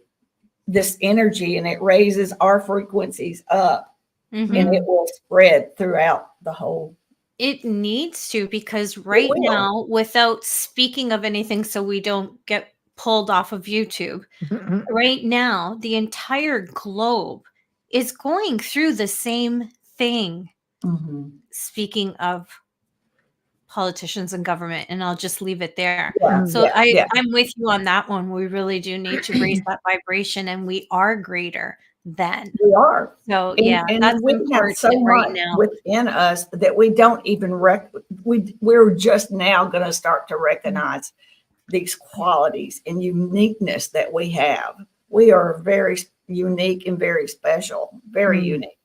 this energy, and it raises our frequencies up, and it will spread throughout the whole. It needs to, because right now, without speaking of anything so we don't get pulled off of YouTube, right now, the entire globe is going through the same thing. Speaking of politicians and government, and I'll just leave it there. I'm with you on that one. We really do need to raise that vibration, and we are greater than. We are. So and that's we have so much now within us that we don't even we're just now going to start to recognize these qualities and uniqueness that we have. We are very unique and very special, very unique.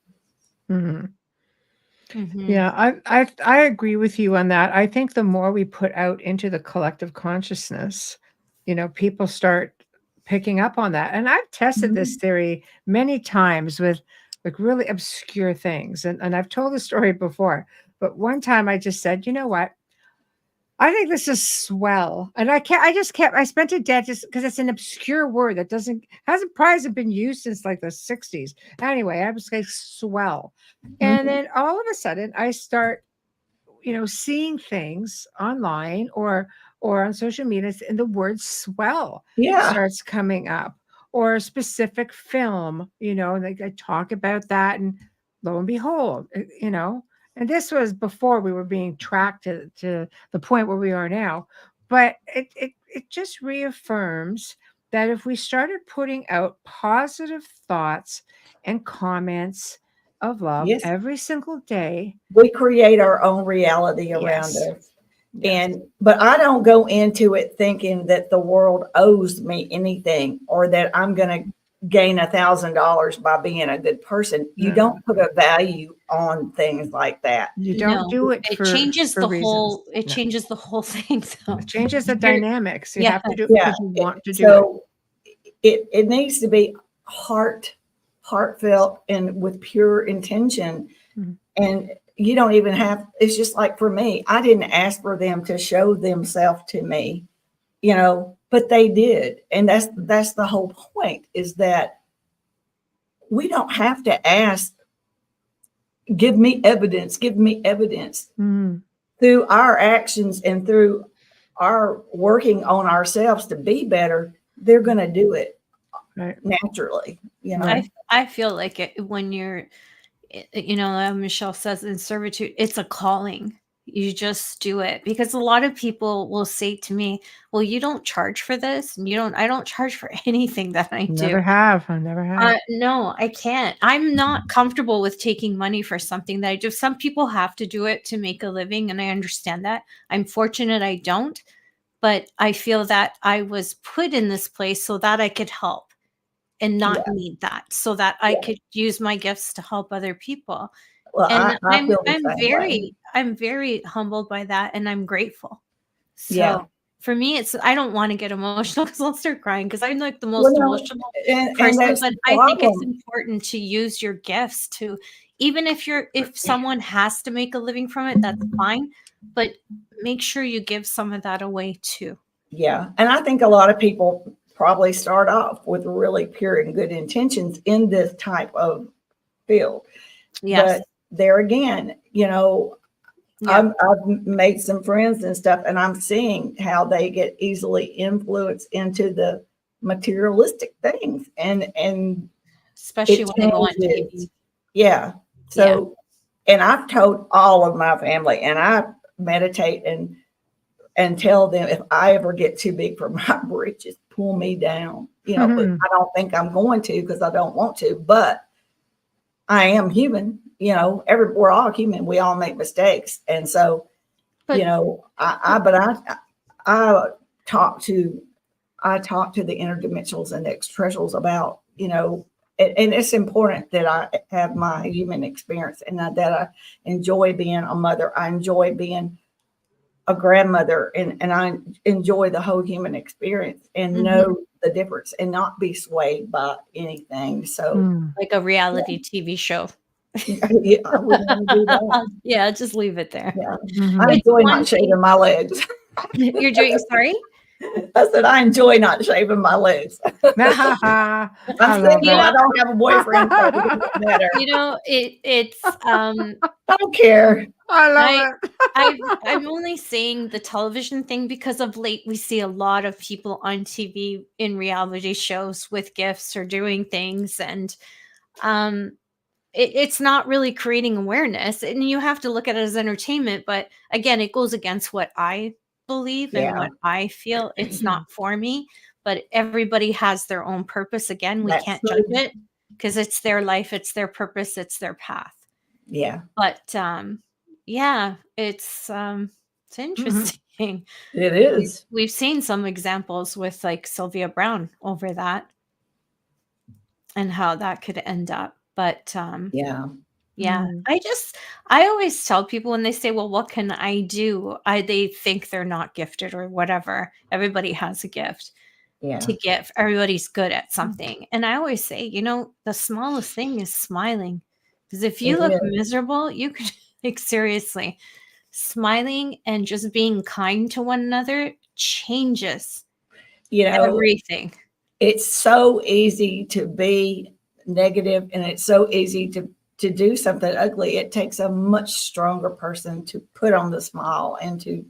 Yeah, I agree with you on that. I think the more we put out into the collective consciousness, you know, people start picking up on that. And I've tested this theory many times with like really obscure things. And I've told the story before, but one time I just said, you know what? I think this is swell. And I spent a day just because it's an obscure word that hasn't probably been used since like the 60s. Anyway, I was like, swell. And then all of a sudden I start, you know, seeing things online or on social media, and the word swell starts coming up, or a specific film, you know, like I talk about that, and lo and behold, you know. And this was before we were being tracked to the point where we are now. But it just reaffirms that if we started putting out positive thoughts and comments of love every single day, we create our own reality around us. But I don't go into it thinking that the world owes me anything, or that I'm going to gain $1,000 by being a good person. You don't put a value on things like that. You don't do it. It changes the whole. It changes the whole thing. So it changes the dynamics. You have to do it because you want to do it. It needs to be heartfelt and with pure intention. And you don't even have. It's just like for me, I didn't ask for them to show themselves to me, you know. But they did. And that's the whole point, is that we don't have to ask, give me evidence. Through our actions and through our working on ourselves to be better, they're going to do it naturally. You know, I feel like it when you're, you know, Michelle says in servitude, it's a calling. You just do it, because a lot of people will say to me, well, you don't charge for this. And I don't charge for anything that I do. I never have. No, I can't. I'm not comfortable with taking money for something that I do. Some people have to do it to make a living, and I understand that. I'm fortunate I don't, but I feel that I was put in this place so that I could help and not need that, so that I could use my gifts to help other people. Well, and I'm very humbled by that, and I'm grateful. So for me, I don't want to get emotional because I'll start crying, because I'm like the most emotional person. But I think it's important to use your gifts to, even if someone has to make a living from it, that's fine. But make sure you give some of that away too. Yeah, and I think a lot of people probably start off with really pure and good intentions in this type of field. Yes. But there again, you know, I've made some friends and stuff, and I'm seeing how they get easily influenced into the materialistic things, and especially it when they go on changes. TV. Yeah. So, and I've told all of my family, and I meditate and tell them, if I ever get too big for my britches, pull me down. But I don't think I'm going to, because I don't want to, but I am human. We're all human. We all make mistakes. And so, But- I talk to the interdimensionals and the extraterrestrials about, and it's important that I have my human experience, and that I enjoy being a mother. I enjoy being a grandmother, and I enjoy the whole human experience, and know the difference, and not be swayed by anything. So like a reality TV show. yeah, I wouldn't want to do that. Yeah, just leave it there. Yeah. I enjoy not shaving my legs. You're doing, sorry? I said, I enjoy not shaving my legs. I'm single. I don't have a boyfriend. So it doesn't matter. It's I don't care. I love it. I'm only saying the television thing because of late we see a lot of people on TV in reality shows with gifts or doing things, and it's not really creating awareness, and you have to look at it as entertainment. But again, it goes against what I believe and what I feel. It's not for me, but everybody has their own purpose. Again, we can't judge it, because it's their life, it's their purpose, it's their path. Yeah. But yeah, it's interesting. It is. We've seen some examples with like Sylvia Brown over that, and how that could end up. But yeah. I always tell people when they say, well, what can I do? They think they're not gifted or whatever. Everybody has a gift to give. Everybody's good at something. And I always say, the smallest thing is smiling. Because if you look miserable, you could, like, seriously, smiling and just being kind to one another changes everything. It's so easy to be negative, and it's so easy to do something ugly. It takes a much stronger person to put on the smile and to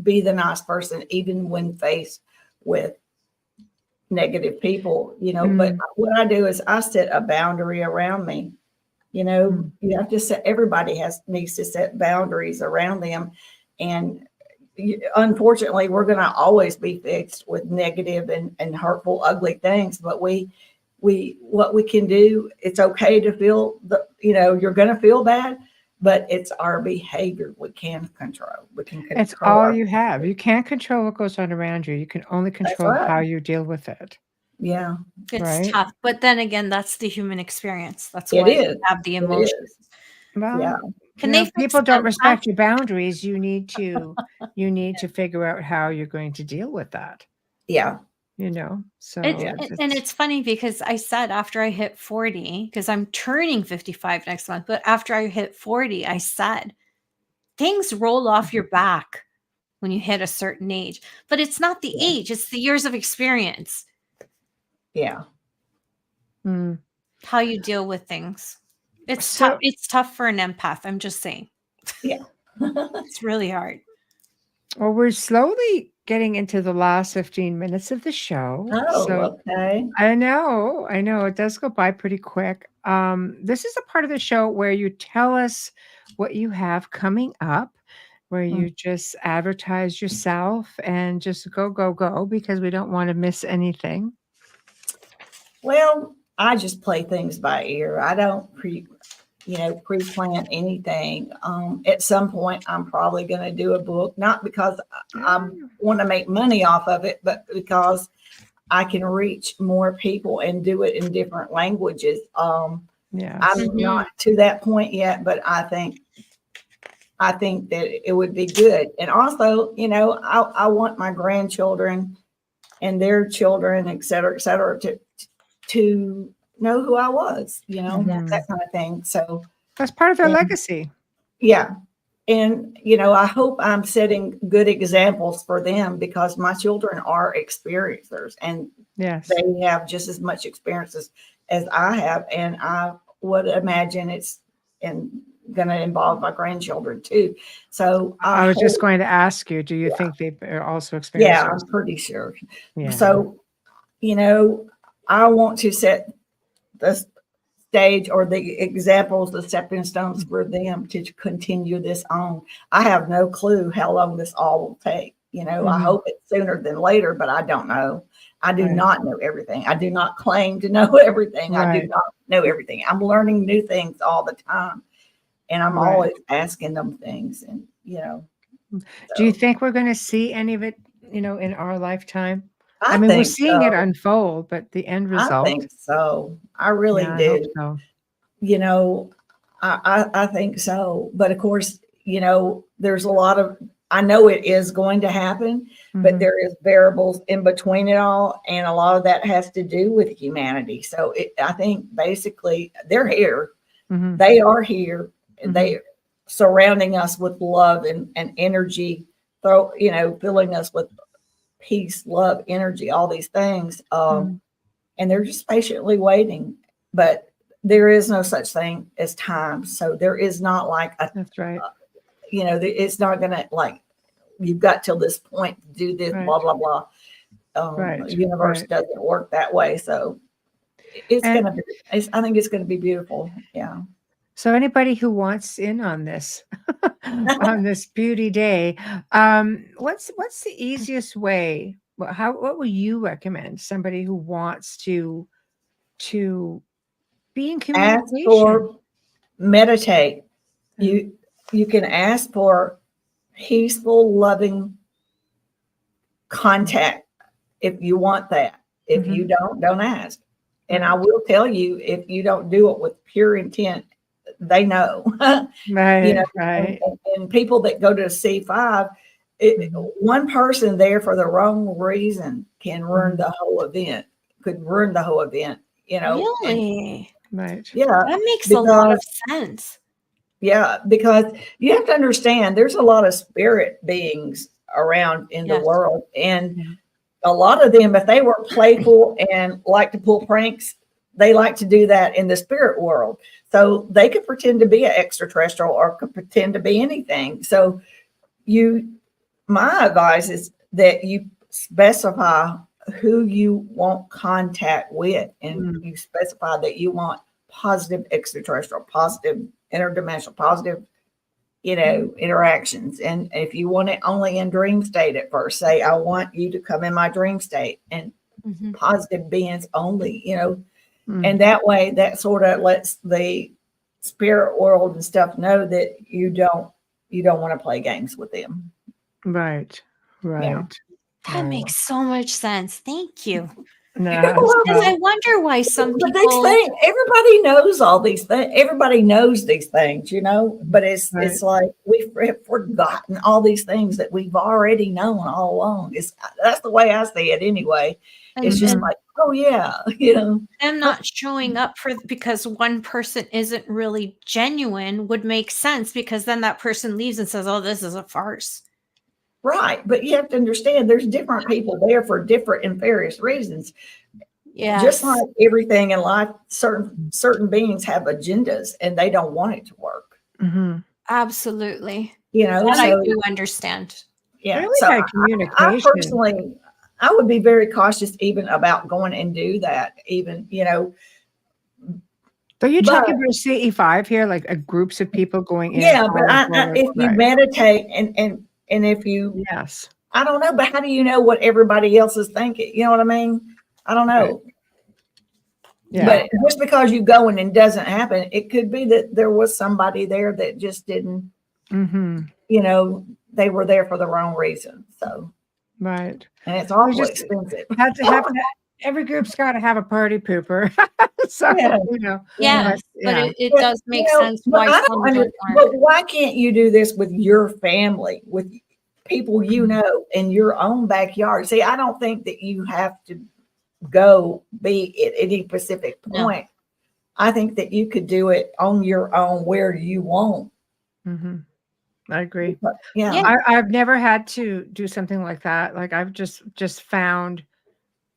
be the nice person, even when faced with negative people, But what I do is I set a boundary around me. You have to set, everybody needs to set boundaries around them. And unfortunately, we're going to always be fixed with negative and hurtful, ugly things. But what we can do, it's okay to feel you're going to feel bad, but it's our behavior we can control. It's all you have. You can't control what goes on around you. You can only control how you deal with it. Yeah. It's tough. But then again, that's the human experience. That's why we have the emotions. Well, people don't respect your boundaries. You need to figure out how you're going to deal with that. Yeah. So and it's funny, because I said after I hit 40, because I'm turning 55 next month, but after I hit 40, I said things roll off your back when you hit a certain age, but it's not the age, it's the years of experience. Yeah. How you deal with things. It's tough. It's tough for an empath. I'm just saying. Yeah. It's really hard. Well, we're slowly getting into the last 15 minutes of the show. Okay. I know. It does go by pretty quick. This is a part of the show where you tell us what you have coming up, where you just advertise yourself and just go, because we don't want to miss anything. Well, I just play things by ear. I don't pre-plan anything. At some point, I'm probably going to do a book, not because I want to make money off of it, but because I can reach more people and do it in different languages. I'm not to that point yet, but I think that it would be good. And also, I want my grandchildren and their children, et cetera, to know who I was, that kind of thing. So that's part of their legacy. Yeah. And, I hope I'm setting good examples for them, because my children are experiencers, and they have just as much experiences as I have. And I would imagine it's going to involve my grandchildren too. So I was just going to ask you, do you think they are also experiencers? Yeah, I'm pretty sure. Yeah. So you know, I want to set the stage or the examples, the stepping stones for them to continue this on. I have no clue how long this all will take. You know, I hope it's sooner than later, but I don't know. I do not know everything. I do not claim to know everything. I do not know everything. I'm learning new things all the time. And I'm always asking them things. And, you know. Do you think we're going to see any of it, you know, in our lifetime? I mean, we're think seeing it so. unfold, but the end result. I think so. I really I do. hope so. You know, I think so. But of course, you know, there's a lot of, I know it is going to happen, but there is variables in between it all. And a lot of that has to do with humanity. So I think basically they're here. They are here. They surrounding us with love and energy, you know, filling us with peace, love, energy, all these things. And they're just patiently waiting. But there is no such thing as time. So there is not like a, that's right. You know, it's not going to like, you've got till this point to do this, blah, blah, blah. The universe doesn't work that way. So it's going to be, I think it's going to be beautiful. Yeah. So anybody who wants in on this, on this beauty day, what's the easiest way? What would you recommend somebody who wants to be in communication? Ask for, meditate. You can ask for peaceful, loving contact if you want that. If you don't ask. And I will tell you, if you don't do it with pure intent, they know. You know, and people that go to C5, one person there for the wrong reason can ruin the whole event. Could ruin the whole event. You know, really, yeah, that makes a lot of sense. Yeah, because you have to understand, there's a lot of spirit beings around in the world, and a lot of them, if they were playful and like to pull pranks, they like to do that in the spirit world. So they could pretend to be an extraterrestrial or could pretend to be anything. So my advice is that you specify who you want contact with, and you specify that you want positive extraterrestrial, positive interdimensional, positive, you know, interactions. And if you want it only in dream state at first, say, I want you to come in my dream state, and positive beings only, you know. And that way, that sort of lets the spirit world and stuff know that you don't want to play games with them. Right. Yeah. That makes so much sense. Thank you. No, because I wonder why some But people. Everybody knows all these things. Everybody knows these things, you know. But it's like we've forgotten all these things that we've already known all along. That's the way I see it, anyway. It's just like, oh yeah, you know. Them not showing up because one person isn't really genuine would make sense, because then that person leaves and says, "Oh, this is a farce." Right, but you have to understand, there's different people there for different and various reasons. Yeah, just like everything in life, certain beings have agendas, and they don't want it to work. Absolutely, you know. That so, I do understand. Yeah, really so communication. I personally, I would be very cautious even about going and do that. Even, you know. So you're talking about CE5 here, like groups of people going in. Yeah, but if you meditate and if you, I don't know, but how do you know what everybody else is thinking? You know what I mean? I don't know. Yeah. But just because you go and it doesn't happen, it could be that there was somebody there that just didn't, you know, they were there for the wrong reason. So, and it's awfully expensive. Had to have every group's got to have a party pooper. So, you know, but it does make sense why some don't. But why can't you do this with your family, with people you know in your own backyard? See, I don't think that you have to go be at any specific point. No. I think that you could do it on your own where you want. I agree. Yeah. I've never had to do something like that. Like I've just found,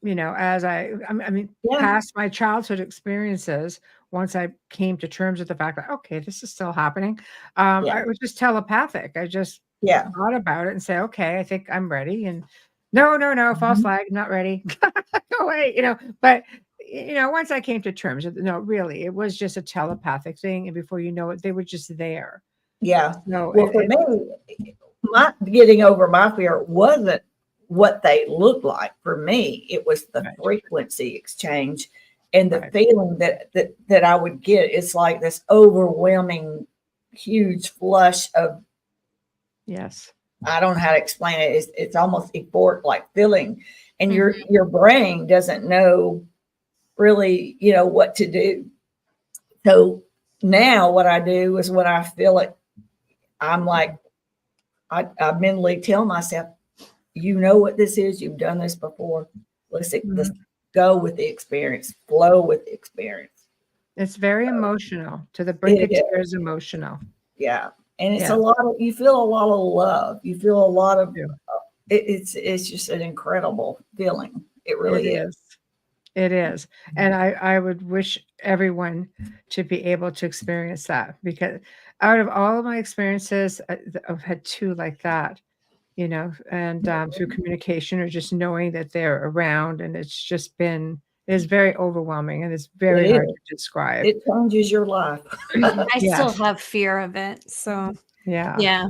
you know, as I mean, past my childhood experiences, once I came to terms with the fact that, okay, this is still happening. I was just telepathic. I just thought about it and say, okay, I think I'm ready. And No, false flag, not ready. Go away, but once I came to terms with no, really, it was just a telepathic thing, and before you know it, they were just there. Yeah. No, Well, for me, my getting over my fear wasn't what they looked like. For me, it was the Right. frequency exchange and the Right. feeling that I would get. It's like this overwhelming, huge flush of, Yes. I don't know how to explain it. It's almost euphoric like feeling, and Mhm. your brain doesn't know really, what to do. So now what I do is when I feel it, I'm like, I mentally tell myself, you know what this is. You've done this before. Let's Mhm. go with the experience, flow with the experience. It's very emotional, to the It brink of is. tears emotional. Yeah. And it's Yeah. you feel a lot of love. You feel a lot of, Yeah. it's just an incredible feeling. It really is. It is. And I would wish everyone to be able to experience that, because out of all of my experiences, I've had 2 like that, and through communication or just knowing that they're around, and it's very overwhelming, and it's very It hard is. to describe. It changes your life. I still Yes. have fear of it. So Yeah. yeah.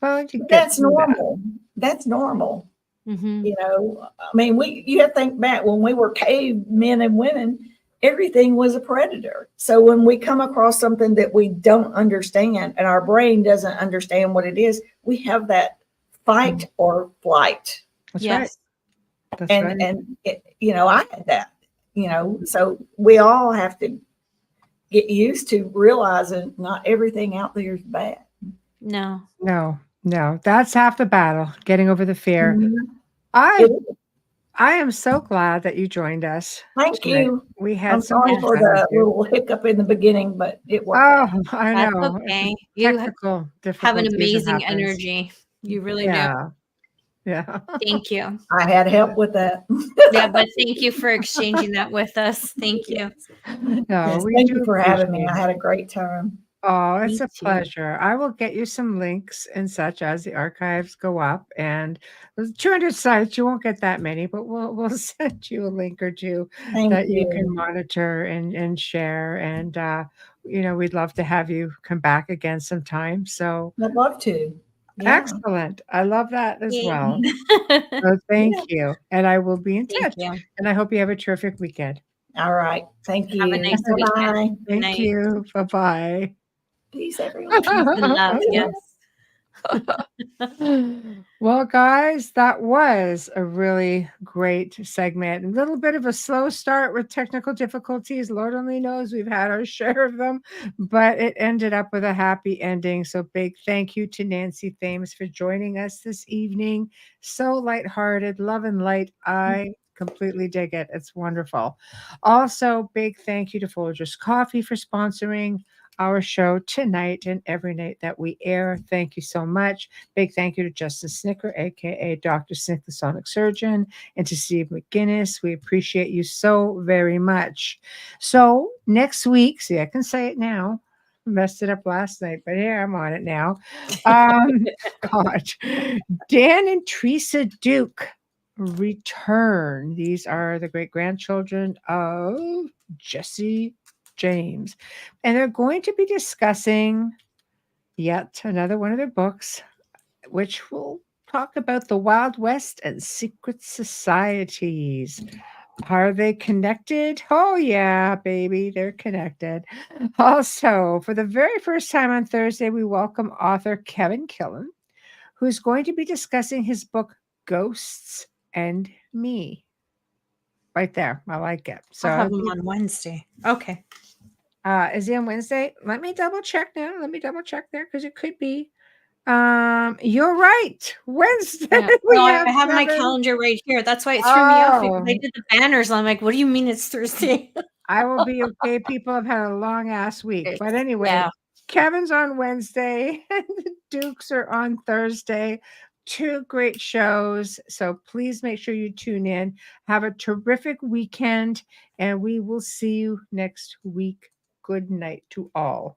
Well, you But get that's through that. normal. That's normal. Mhm. I mean, you have to think back when we were cavemen and women, everything was a predator. So when we come across something that we don't understand and our brain doesn't understand what it is, we have that fight or flight. That's right. Yes. That's And right. I had that. So we all have to get used to realizing not everything out there is bad. No. No. That's half the battle, getting over the fear. Mhm. I I am so glad that you joined us Thank tonight. you. We had I'm so sorry much for fun with the you. little hiccup in the beginning, but it worked out. Oh, I That's know. okay. You Technical have an difficulties, it amazing happens. energy. You really do. Yeah. Yeah. Thank you. I had help with that. Yeah, but thank you for exchanging that with us. Thank you. No, Yes, we thank do you for having me. appreciate I it. had a great time. Oh, Me it's a too. pleasure. I will get you some links and such as the archives go up. And there's 200 sites, you won't get that many, but we'll send you a link or 2 Thank that you can you. monitor and share. And we'd love to have you come back again sometime. So I'd love to. Yeah. excellent. I love that as Yay. well. So thank Yeah. you. And I will be in Thank touch. you. And I hope you have a terrific weekend. All right. Thank Have a you. nice weekend. Bye-bye. Good Thank night. you. Bye-bye. Peace, everyone. Peace and love. Yes. Well, guys, that was a really great segment. A little bit of a slow start with technical difficulties. Lord only knows we've had our share of them, but it ended up with a happy ending. So, big thank you to Nancy Thames for joining us this evening. So lighthearted, love and light. I completely dig it. It's wonderful. Also, big thank you to Folgers Coffee for sponsoring our show tonight and every night that we air. Thank you so much. Big thank you to Justin Snicker, aka Dr. Snick, the Sonic Surgeon, and to Steve McGinnis. We appreciate you so very much. So next week, see, I can say it now. Messed it up last night, but here I'm on it now. God, Dan and Teresa Duke return. These are the great grandchildren of Jesse James. And they're going to be discussing yet another one of their books, which will talk about the Wild West and secret societies. Are they connected? Oh, yeah, baby, they're connected. Also, for the very first time on Thursday, we welcome author Kevin Killen, who's going to be discussing his book, Ghosts and Me. Right there. I like it. So I'll have them on Wednesday. Okay. Is he on Wednesday? Let me double check now. Let me double check there because it could be. You're right. Wednesday. Yeah. We Well, have I have my 7. calendar right here. That's why it threw me off because Oh, I did the banners. I'm like, what do you mean it's Thursday? I will be okay. People have had a long ass week. But anyway, Yeah. Kevin's on Wednesday and the Dukes are on Thursday. 2 great shows. So please make sure you tune in. Have a terrific weekend, and we will see you next week. Good night to all.